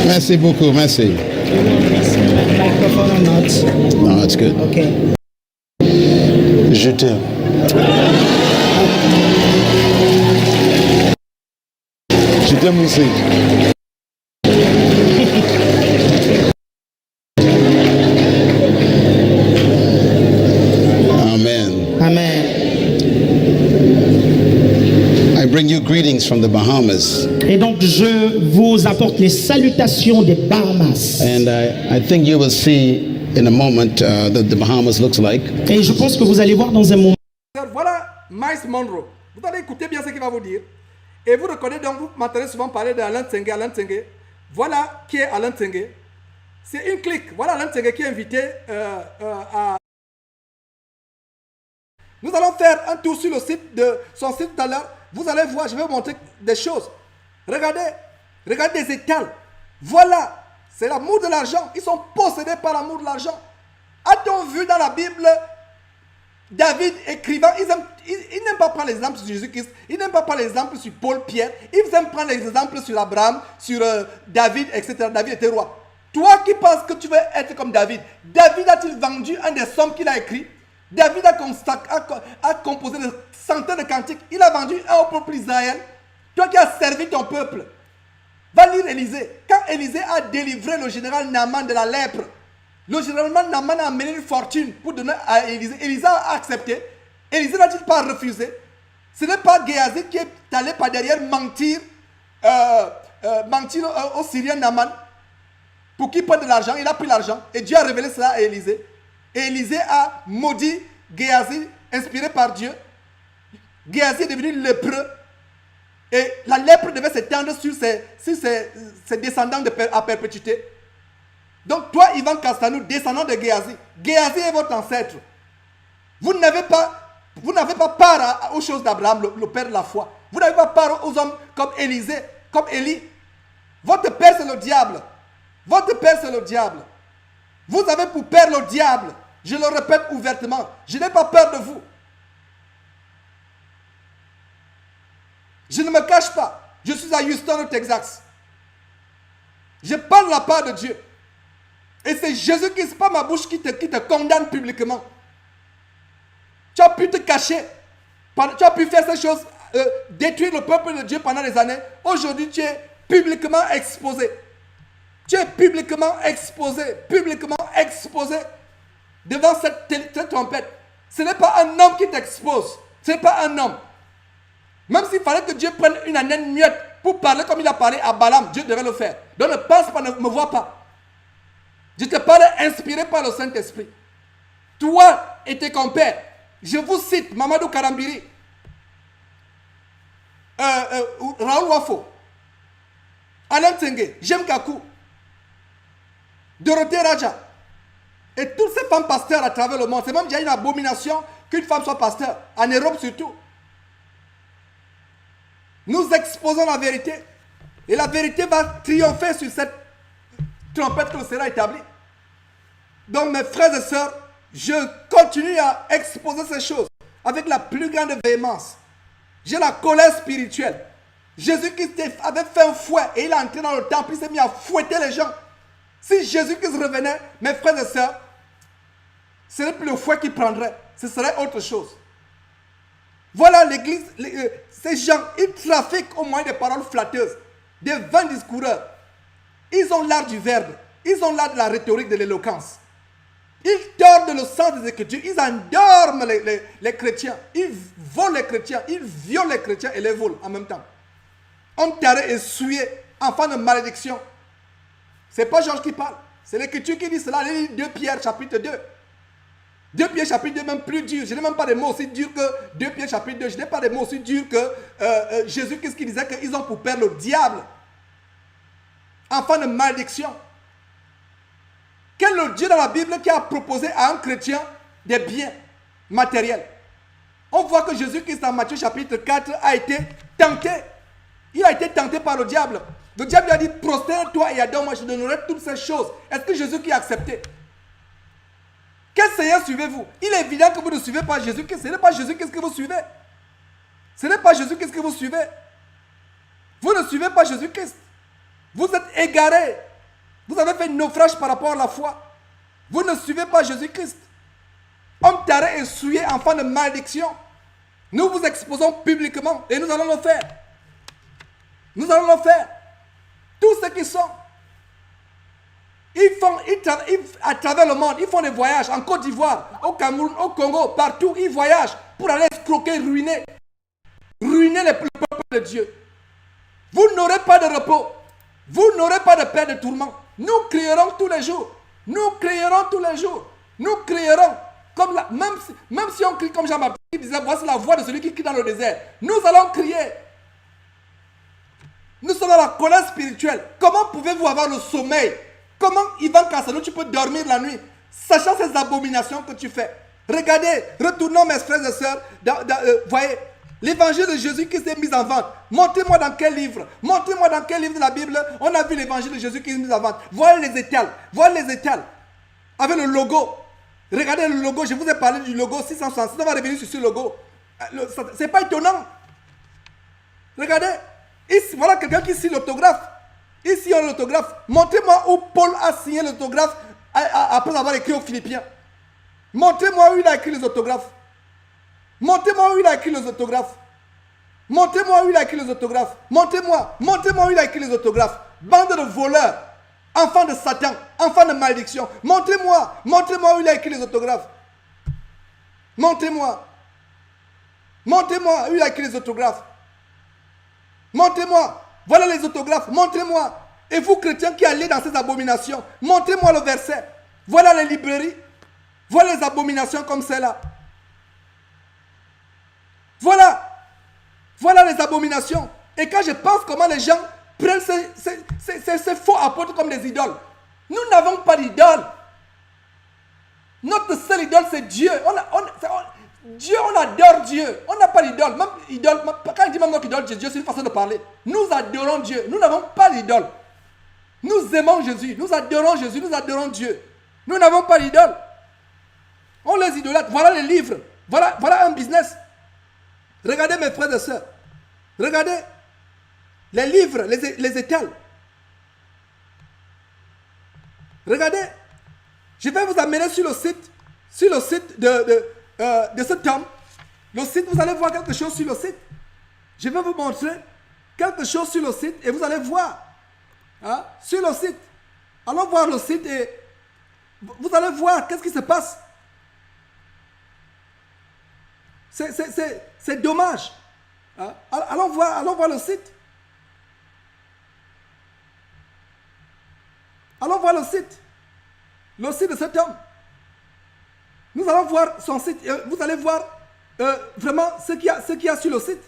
Merci beaucoup, merci. Microphone or not? No, it's good. Okay. Je t'aime. Je t'aime aussi. Greetings from the Bahamas. Et donc je vous apporte les salutations des Bahamas. And I think you will see in a moment the Bahamas looks like. Et je pense que vous allez voir dans un moment. Voilà Myles Munroe. Vous allez écouter bien ce qu'il va vous dire. Et vous reconnaissez donc, vous m'entendez souvent parler d'Alain Tsenge, Alain Tsenge. Voilà qui est Alain Tsenge. C'est une clique. Voilà Alain Tsenge qui est invité à... Nous allons faire un tour sur le site de son site tout à l'heure. Vous allez voir, je vais vous montrer des choses. Regardez, regardez des étals. Voilà, c'est l'amour de l'argent. Ils sont possédés par l'amour de l'argent. A-t-on vu dans la Bible David écrivant, il n'aime pas prendre l'exemple sur Jésus-Christ, il n'aime pas prendre l'exemple sur Paul, Pierre, il aime prendre l'exemple sur Abraham, sur David, etc. David était roi. Toi qui penses que tu veux être comme David, David a-t-il vendu un des psaumes qu'il a écrit? David a composé des centaines de cantiques, il a vendu un au peuple d'Israël. Toi qui as servi ton peuple, va lire Élisée. Quand Élisée a délivré le général Naaman de la lèpre, le général Naaman a amené une fortune pour donner à Élisée. Élisée a accepté. Élisée n'a-t-il pas refusé? Ce n'est pas Géasi qui est allé par derrière mentir au Syrien Naaman pour qu'il prenne de l'argent. Il a pris l'argent et Dieu a révélé cela à Élisée. Et Élisée a maudit Géasi, inspiré par Dieu. Géasi est devenu lépreux. Et la lèpre devait s'étendre sur ses descendants à perpétuité. Donc toi, Ivan Castanou, descendant de Géasi, Géasi est votre ancêtre. Vous n'avez pas part aux choses d'Abraham, le père de la foi. Vous n'avez pas part aux hommes comme Élisée, comme Élie. Votre père, c'est le diable. Votre père, c'est le diable. Vous avez pour père le diable. Je le répète ouvertement. Je n'ai pas peur de vous. Je ne me cache pas. Je suis à Houston, au Texas. Je parle de la part de Dieu. Et c'est Jésus qui, c'est pas ma bouche qui te condamne publiquement. Tu as pu te cacher. Tu as pu faire ces choses, détruire le peuple de Dieu pendant des années. Aujourd'hui, tu es publiquement exposé. Tu es publiquement exposé devant cette trompette. Ce n'est pas un homme qui t'expose. Ce n'est pas un homme. Même s'il fallait que Dieu prenne une anaine muette pour parler comme il a parlé à Balaam, Dieu devait le faire. Donc ne pense pas, ne me vois pas. Je te parle inspiré par le Saint-Esprit. Toi et tes compères, je vous cite Mamadou Karambiri, Raoul Wafo, Alain Tsenge, Jem Kakou, Dorothée Raja, et toutes ces femmes pasteurs à travers le monde. C'est même déjà une abomination qu'une femme soit pasteur, en Europe surtout. Nous exposons la vérité, et la vérité va triompher sur cette trompette que sera établie. Donc mes frères et sœurs, je continue à exposer ces choses avec la plus grande véhémence. J'ai la colère spirituelle. Jésus-Christ avait fait un fouet et il est entré dans le temple, il s'est mis à fouetter les gens. Si Jésus-Christ revenait, mes frères et sœurs, ce n'est plus le fouet qu'il prendrait, ce serait autre chose. Voilà l'église, ces gens, ils trafiquent au moyen des paroles flatteuses, des vains discoureurs. Ils ont l'art du verbe, ils ont l'art de la rhétorique, de l'éloquence. Ils tordent le sens des Écritures, ils endorment les chrétiens, ils volent les chrétiens, ils violent les chrétiens et les volent en même temps. Homme taré et souillé, enfant de malédiction. Ce n'est pas Georges qui parle, c'est l'Écriture qui dit cela. Allez lire 2 Pierre chapitre 2. 2 Pierre chapitre 2 même plus dur. Je n'ai même pas des mots aussi durs que 2 Pierre chapitre 2. Je n'ai pas des mots aussi durs que Jésus qui disait qu'ils ont pour père le diable. Enfant de malédiction. Quel est le Dieu dans la Bible qui a proposé à un chrétien des biens matériels? On voit que Jésus-Christ dans Matthieu chapitre 4 a été tenté. Il a été tenté par le diable. Le diable lui a dit, prosterne-toi et adore-moi, je donnerai toutes ces choses. Est-ce que Jésus qui a accepté? Quel Seigneur suivez-vous? Il est évident que vous ne suivez pas Jésus-Christ. Ce n'est pas Jésus-Christ que vous suivez. Ce n'est pas Jésus-Christ que vous suivez. Vous ne suivez pas Jésus-Christ. Vous êtes égarés. Vous avez fait naufrage par rapport à la foi. Vous ne suivez pas Jésus-Christ. Homme taré et souillé, enfant de malédiction. Nous vous exposons publiquement et nous allons le faire. Nous allons le faire. Tous ceux qui sont. À travers le monde, ils font des voyages en Côte d'Ivoire, au Cameroun, au Congo, partout. Ils voyagent pour aller escroquer, ruiner le peuple de Dieu. Vous n'aurez pas de repos. Vous n'aurez pas de paix, de tourment. Nous crierons tous les jours. Nous crierons tous les jours. Nous crierons. Même si on crie comme Jean-Baptiste disait, voici la voix de celui qui crie dans le désert. Nous allons crier. Nous sommes dans la colère spirituelle. Comment pouvez-vous avoir le sommeil? Comment, Ivan Kassano, tu peux dormir la nuit, sachant ces abominations que tu fais? Regardez, retournons mes frères et sœurs, voyez, l'évangile de Jésus qui s'est mis en vente. Montrez-moi dans quel livre. Montrez-moi dans quel livre de la Bible on a vu l'évangile de Jésus qui est mis en vente. Voyez les étals. Voyez les étals. Avec le logo. Regardez le logo. Je vous ai parlé du logo 666. On va revenir sur ce logo. C'est pas étonnant. Regardez. Ici, voilà quelqu'un qui signe l'autographe. Ici, on a l'autographe. Montrez-moi où Paul a signé l'autographe après avoir écrit aux Philippiens. Montrez-moi où il a écrit les autographes. Montrez-moi où il a écrit les autographes. Montrez-moi où il a écrit les autographes. Montrez-moi où il a écrit les autographes. Bande de voleurs, enfants de Satan, enfants de malédiction. Montrez-moi où il a écrit les autographes. Montrez-moi où il a écrit les autographes. Montrez-moi, voilà les autographes, montrez-moi. Et vous chrétiens qui allez dans ces abominations, montrez-moi le verset. Voilà les librairies, voilà les abominations comme celle-là. Voilà les abominations. Et quand je pense comment les gens prennent ces faux apôtres comme des idoles. Nous n'avons pas d'idole. Notre seul idole, c'est Dieu. Dieu, on adore Dieu. On n'a pas d'idole. Même idole, quand il dit même notre idole, Dieu, c'est une façon de parler. Nous adorons Dieu. Nous n'avons pas d'idole. Nous aimons Jésus. Nous adorons Jésus. Nous adorons Dieu. Nous n'avons pas d'idole. On les idolâtre. Voilà les livres. Voilà un business. Regardez mes frères et sœurs. Regardez les livres, les étals. Regardez. Je vais vous amener sur le site de cet homme. Le site, vous allez voir quelque chose sur le site. Je vais vous montrer quelque chose sur le site et vous allez voir. Hein, sur le site. Allons voir le site et vous allez voir qu'est-ce qui se passe. C'est dommage. Hein? Allons voir le site. Allons voir le site. Le site de cet homme. Nous allons voir son site. Vous allez voir vraiment ce qu'il y a sur le site.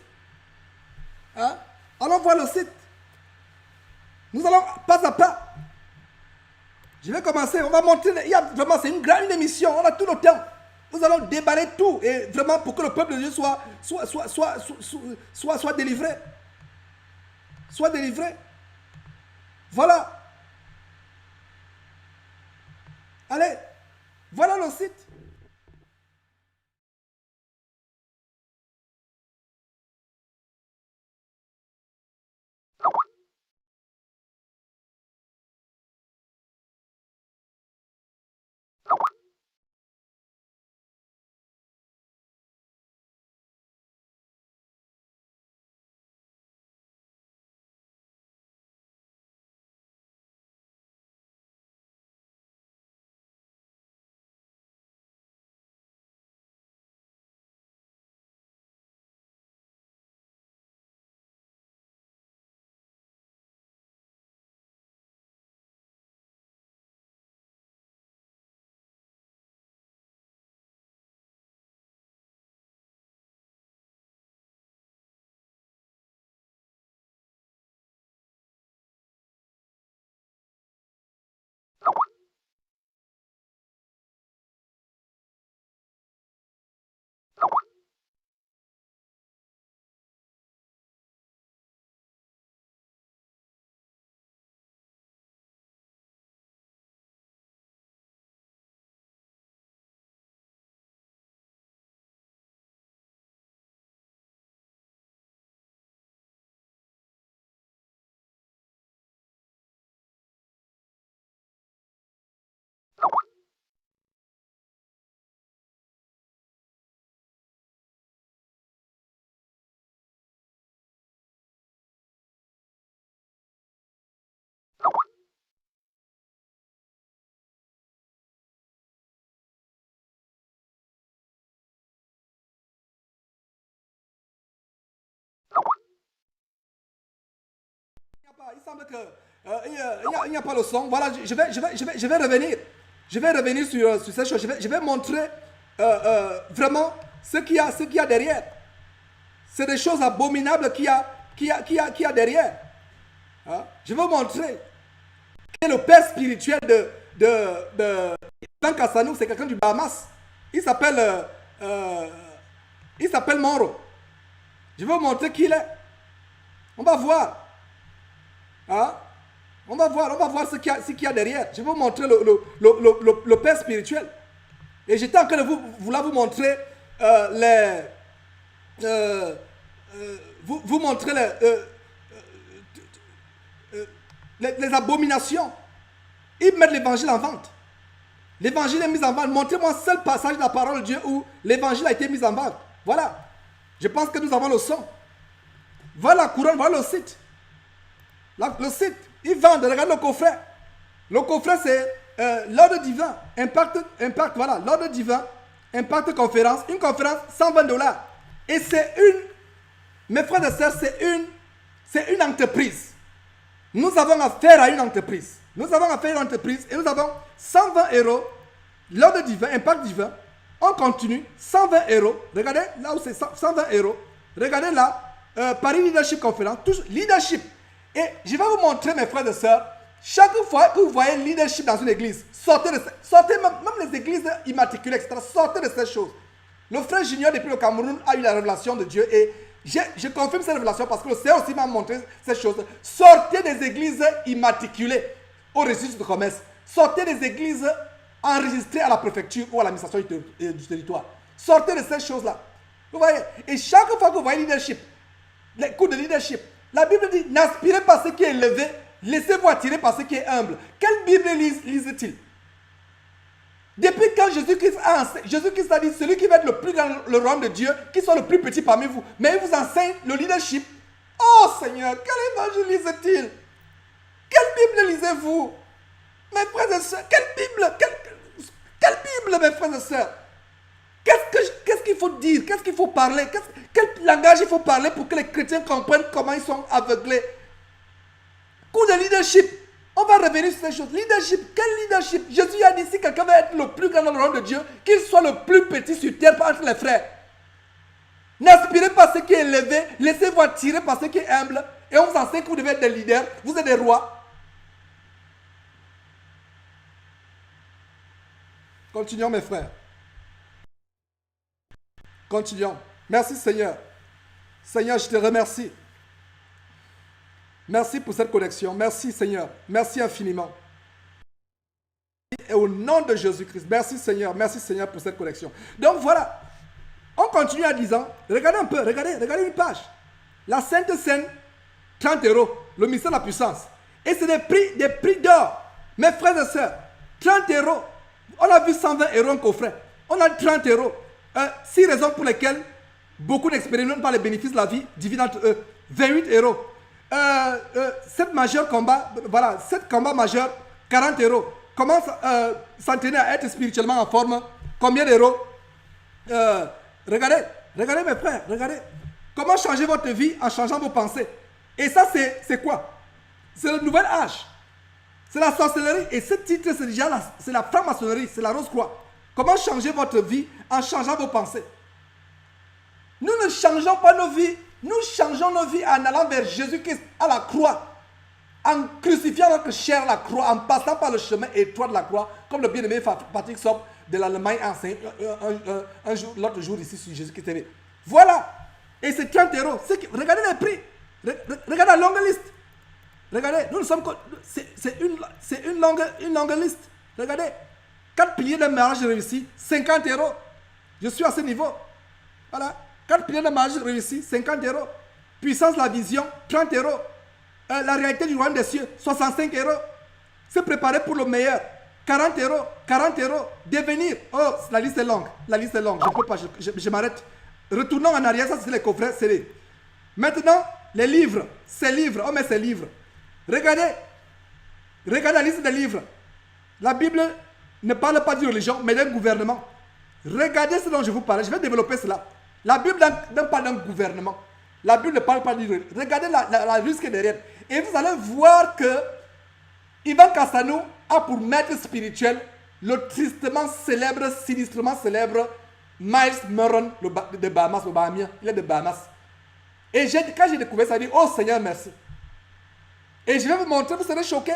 Hein? Allons voir le site. Nous allons pas à pas. Je vais commencer. On va montrer. Il y a vraiment, c'est une grande émission. On a tout le temps. Nous allons déballer tout. Et vraiment pour que le peuple de Dieu soit délivré. Soit délivré. Voilà. Allez. Voilà le site. Il semble qu'il n'y a pas le son. Voilà, je vais revenir. Je vais revenir sur cette chose. Je vais montrer vraiment ce qu'il y a derrière. C'est des choses abominables qu'il y a derrière. Hein? Je vais vous montrer qui est le père spirituel de Ivan Kassanou. C'est quelqu'un du Bahamas. Il s'appelle Moro. Je vais vous montrer qui il est. On va voir. Hein? On va voir ce qu'il y a derrière. Je vais vous montrer le père spirituel. Et j'étais en train de vous montrer vous montrer les abominations. Ils mettent l'évangile en vente. L'évangile est mis en vente. Montrez-moi un seul passage de la parole de Dieu où l'évangile a été mis en vente. Voilà. Je pense que nous avons le son. Voilà la couronne, voilà le site. Le site, ils vendent. Regardez le coffret. Le coffret, c'est l'ordre divin. Impact, voilà. L'ordre divin. Impact conférence. Une conférence, $120. Et c'est mes frères et sœurs, c'est une entreprise. Nous avons affaire à une entreprise. Nous avons affaire à une entreprise et nous avons 120 €. L'ordre divin, impact divin. On continue, 120 €. Regardez là où c'est 120 €. Regardez là, Paris Leadership Conférence, leadership. Et je vais vous montrer, mes frères et sœurs, chaque fois que vous voyez leadership dans une église, sortez même les églises immatriculées, etc., sortez de ces choses. Le frère Junior, depuis le Cameroun, a eu la révélation de Dieu et je confirme cette révélation parce que le Seigneur aussi m'a montré ces choses. Sortez des églises immatriculées au registre de commerce. Sortez des églises enregistrées à la préfecture ou à l'administration du territoire. Sortez de ces choses-là. Vous voyez? Et chaque fois que vous voyez leadership, les cours de leadership, la Bible dit, n'aspirez pas à ce qui est élevé, laissez-vous attirer par ce qui est humble. Quelle Bible lisent-ils? Depuis quand Jésus-Christ a dit, celui qui va être le plus grand le royaume de Dieu, qui soit le plus petit parmi vous. Mais il vous enseigne le leadership. Oh Seigneur, quel évangile lisent-ils? Quelle Bible lisez-vous? Mes frères et sœurs, quelle Bible, mes frères et sœurs? Qu'est-ce qu'il faut dire? Qu'est-ce qu'il faut parler? Quel langage il faut parler pour que les chrétiens comprennent comment ils sont aveuglés? Cours de leadership. On va revenir sur ces choses. Leadership, quel leadership? Jésus a dit, si quelqu'un veut être le plus grand dans le royaume de Dieu, qu'il soit le plus petit sur terre entre les frères. N'aspirez pas à ce qui est élevé, laissez-vous attirer par ce qui est humble. Et on vous enseigne que vous devez être des leaders, vous êtes des rois. Continuons, mes frères. Continuons. Merci Seigneur. Seigneur, je te remercie. Merci pour cette connexion. Merci Seigneur. Merci infiniment. Et au nom de Jésus-Christ. Merci Seigneur. Merci Seigneur pour cette connexion. Donc voilà. On continue à 10 ans. Regardez un peu. Regardez une page. La Sainte Seine, 30 €. Le mystère de la puissance. Et c'est des prix d'or. Mes frères et sœurs. 30 €. On a vu 120 € en coffret. On a 30 €. 6 raisons pour lesquelles beaucoup n'expérimentent pas les bénéfices de la vie divine entre eux. 28 €. 7 majeurs combats, voilà, 7 combats majeurs, 40 €. Comment s'entraîner à être spirituellement en forme? Combien d'euros? Regardez mes frères, regardez. Comment changer votre vie en changeant vos pensées? Et ça, c'est quoi? C'est le nouvel âge. C'est la sorcellerie. Et ce titre, c'est déjà c'est la franc-maçonnerie, c'est la Rose-Croix. Comment changer votre vie en changeant vos pensées? Nous ne changeons pas nos vies. Nous changeons nos vies en allant vers Jésus-Christ à la croix. En crucifiant notre chair à la croix, en passant par le chemin étroit de la croix, comme le bien-aimé Patrick Sopp de l'Allemagne enseigne l'autre jour ici sur Jésus-Christ TV. Voilà. Et c'est 30 €. Regardez les prix. Regardez la longue liste. Regardez, nous sommes. C'est une longue liste. Regardez. 4 piliers de mariage réussi, 50 €. Je suis à ce niveau. Voilà. 4 piliers de mariage réussi, 50 €. Puissance de la vision, 30 €. La réalité du royaume des cieux, 65 €. Se préparer pour le meilleur, 40 €. 40 €. Devenir. Oh, la liste est longue. La liste est longue. Je ne peux pas, je m'arrête. Retournons en arrière, ça c'est les coffrets scellés. Maintenant, les livres. Ces livres, on met ces livres. Regardez la liste des livres. La Bible ne parle pas d'une religion, mais d'un gouvernement. Regardez ce dont je vous parle. Je vais développer cela. La Bible ne parle pas d'un gouvernement. La Bible ne parle pas d'une religion. Regardez la liste qui est derrière. Et vous allez voir que Ivan Kassanou a pour maître spirituel le tristement célèbre, sinistrement célèbre Myles Munroe de Bahamas, le Bahamien. Il est de Bahamas. Et quand j'ai découvert ça, j'ai dit, oh Seigneur, merci. Et je vais vous montrer, vous serez choqués.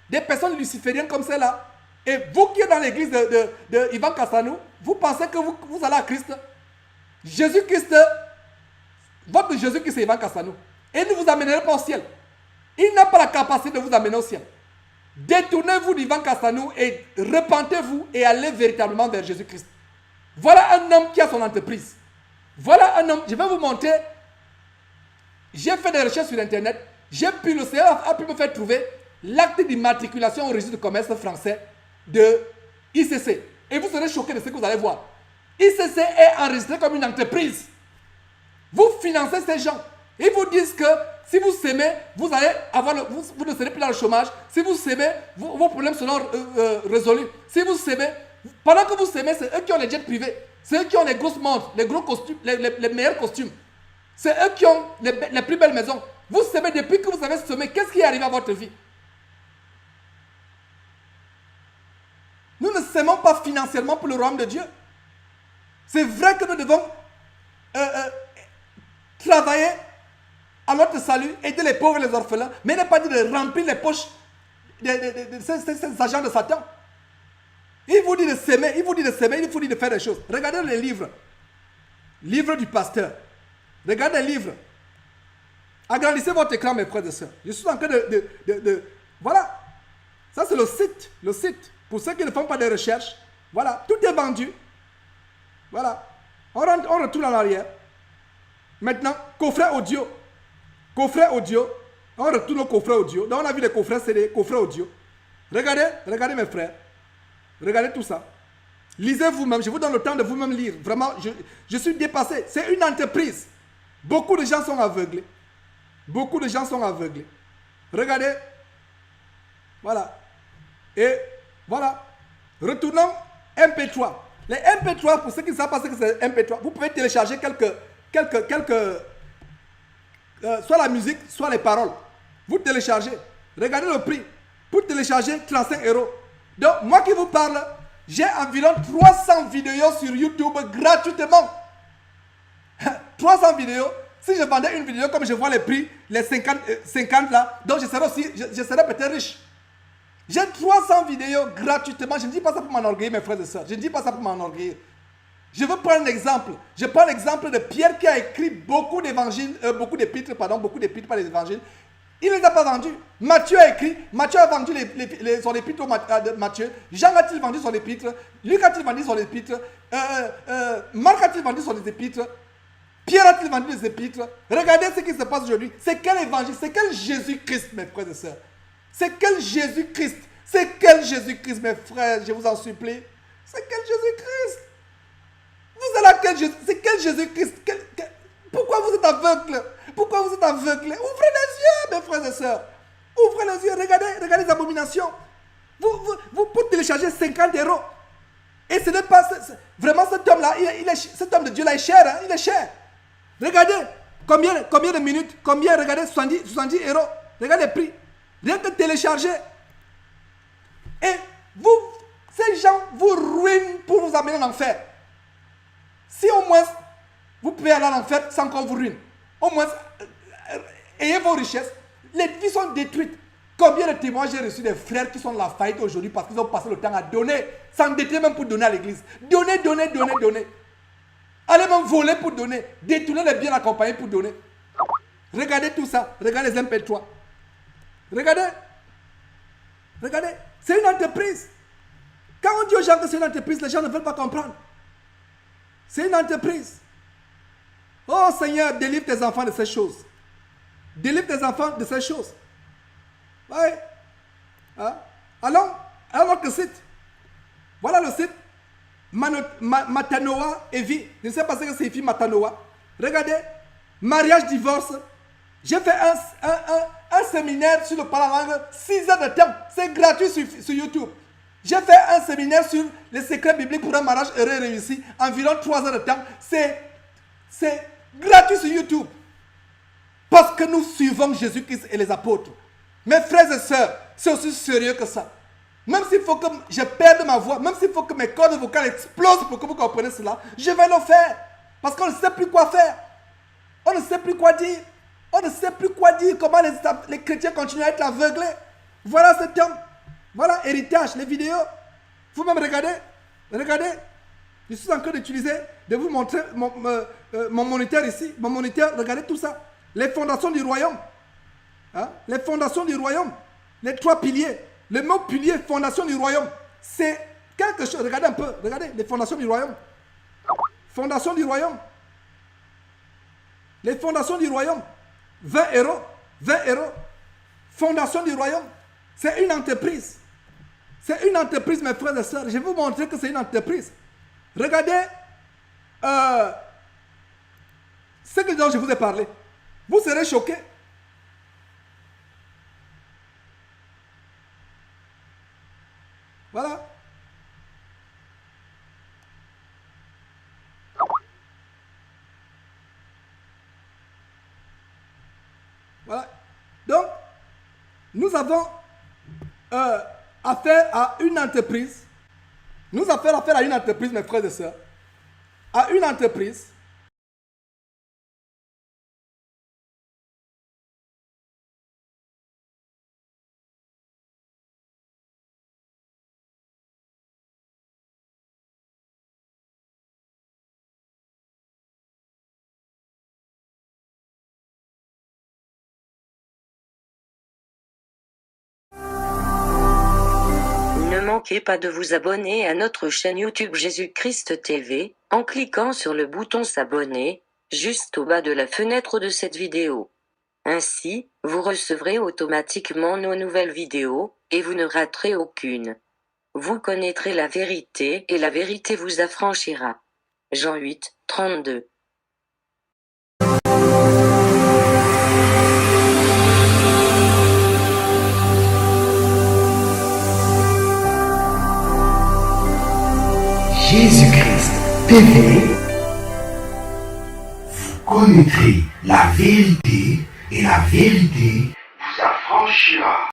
Des personnes lucifériennes comme celle-là. Et vous qui êtes dans l'église de Ivan Kassanou, vous pensez que vous allez à Christ. Jésus-Christ, votre Jésus-Christ c'est Ivan Kassanou. Et il ne vous amènera pas au ciel. Il n'a pas la capacité de vous amener au ciel. Détournez-vous d'Ivan Kassanou et repentez-vous et allez véritablement vers Jésus-Christ. Voilà un homme qui a son entreprise. Voilà un homme, je vais vous montrer. J'ai fait des recherches sur Internet. Le Seigneur a pu me faire trouver l'acte d'immatriculation au registre de commerce français de ICC. Et vous serez choqués de ce que vous allez voir. ICC est enregistré comme une entreprise. Vous financez ces gens. Ils vous disent que si vous s'aimez, vous allez avoir vous ne serez plus dans le chômage. Si vous s'aimez, vos problèmes seront résolus. Si vous s'aimez, pendant que vous s'aimez, c'est eux qui ont les jets privés. C'est eux qui ont les grosses montres, les gros costumes, les meilleurs costumes. C'est eux qui ont les plus belles maisons. Vous s'aimez depuis que vous avez semé. Qu'est-ce qui est arrivé à votre vie? Nous ne s'aimons pas financièrement pour le royaume de Dieu. C'est vrai que nous devons travailler à notre salut, aider les pauvres et les orphelins, mais il n'est pas dit de remplir les poches de ces agents de Satan. Il vous dit de s'aimer, il vous dit de faire des choses. Regardez les livres. Livre du pasteur. Regardez les livres. Agrandissez votre écran, mes frères et sœurs. Je suis en train voilà. Ça, c'est le site. Le site. Pour ceux qui ne font pas de recherches. Voilà. Tout est vendu. Voilà. On retourne en arrière. Maintenant, coffret audio. Coffret audio. On retourne au coffret audio. Donc, on a vu les coffrets CD, coffret audio. Regardez mes frères. Regardez tout ça. Lisez vous-même. Je vous donne le temps de vous-même lire. Vraiment, je suis dépassé. C'est une entreprise. Beaucoup de gens sont aveuglés. Beaucoup de gens sont aveuglés. Regardez. Voilà. Et voilà. Retournons MP3. Les MP3, pour ceux qui ne savent pas ce que c'est MP3, vous pouvez télécharger soit la musique, soit les paroles. Vous téléchargez. Regardez le prix. Pour télécharger, 35 €. Donc, moi qui vous parle, j'ai environ 300 vidéos sur YouTube gratuitement. 300 vidéos. Si je vendais une vidéo comme je vois les prix, les 50 là, donc je serais peut-être riche. J'ai 300 vidéos gratuitement. Je ne dis pas ça pour m'enorgueillir, mes frères et sœurs. Je ne dis pas ça pour m'enorgueillir. Je veux prendre un exemple. Je prends l'exemple de Pierre qui a écrit beaucoup d'évangiles, beaucoup d'épîtres par les évangiles. Il ne les a pas vendus. Matthieu a vendu son épître de Matthieu. Jean a-t-il vendu son épître? Luc a-t-il vendu son épître? Marc a-t-il vendu son épître? Pierre a-t-il vendu les épîtres? Regardez ce qui se passe aujourd'hui. C'est quel évangile? C'est quel Jésus-Christ, mes frères et sœurs? C'est quel Jésus-Christ? C'est quel Jésus-Christ, mes frères? Je vous en supplie. C'est quel Jésus-Christ? Vous êtes là, quel Jésus? C'est quel Jésus-Christ? Pourquoi vous êtes aveugle? Pourquoi vous êtes aveugle? Ouvrez les yeux, mes frères et sœurs. Ouvrez les yeux, regardez les abominations. Vous pouvez télécharger 50 €. Et ce n'est pas... Vraiment, cet homme-là, cet homme de Dieu-là est cher. Hein? Il est cher. Regardez combien de minutes, regardez, 70 €. Regardez les prix. Rien que télécharger. Et ces gens vous ruinent pour vous amener en enfer. Si au moins vous pouvez aller en enfer sans qu'on vous ruine, au moins ayez vos richesses. Les vies sont détruites. Combien de témoins j'ai reçu des frères qui sont dans la faillite aujourd'hui parce qu'ils ont passé le temps à donner, s'endetter même pour donner à l'église. Donner. Allez même voler pour donner. Détourner les biens accompagnés pour donner. Regardez tout ça. Regardez les MP3. Regardez. C'est une entreprise. Quand on dit aux gens que c'est une entreprise, les gens ne veulent pas comprendre. C'est une entreprise. Oh Seigneur, délivre tes enfants de ces choses. Délivre tes enfants de ces choses. Oui. Hein? Allons à notre site. Voilà le site. Matanoa et vie. Je ne sais pas ce que signifie Matanoa. Regardez. Mariage, divorce. J'ai fait un séminaire sur le parlant-langue, 6 heures de temps. C'est gratuit sur YouTube. J'ai fait un séminaire sur les secrets bibliques pour un mariage heureux et réussi. Environ 3 heures de temps. C'est gratuit sur YouTube. Parce que nous suivons Jésus-Christ et les apôtres. Mes frères et sœurs, c'est aussi sérieux que ça. Même s'il faut que je perde ma voix, même s'il faut que mes cordes vocales explosent pour que vous compreniez cela, je vais le faire. Parce qu'on ne sait plus quoi faire. On ne sait plus quoi dire. On ne sait plus quoi dire, comment les chrétiens continuent à être aveuglés. Voilà cet homme. Voilà héritage, les vidéos. Vous-même regardez. Regardez. Je suis en train d'utiliser, de vous montrer mon moniteur ici. Mon moniteur, regardez tout ça. Les fondations du royaume. Hein? Les fondations du royaume. Les 3 piliers. Le mot pilier, fondation du royaume. C'est quelque chose. Regardez un peu. Regardez les fondations du royaume. Fondation du royaume. Les fondations du royaume. 20 euros. 20 euros. Fondation du royaume. C'est une entreprise. C'est une entreprise, mes frères et sœurs. Je vais vous montrer que c'est une entreprise. Regardez ce dont je vous ai parlé. Vous serez choqués. Voilà. Voilà. Donc, nous avons affaire à une entreprise. Nous avons affaire à une entreprise, mes frères et sœurs. À une entreprise. Ne manquez pas de vous abonner à notre chaîne YouTube Jésus-Christ TV, en cliquant sur le bouton s'abonner, juste au bas de la fenêtre de cette vidéo. Ainsi, vous recevrez automatiquement nos nouvelles vidéos, et vous ne raterez aucune. Vous connaîtrez la vérité, et la vérité vous affranchira. Jean 8, 32. Jésus-Christ TV, vous connaîtrez la vérité et la vérité vous affranchira.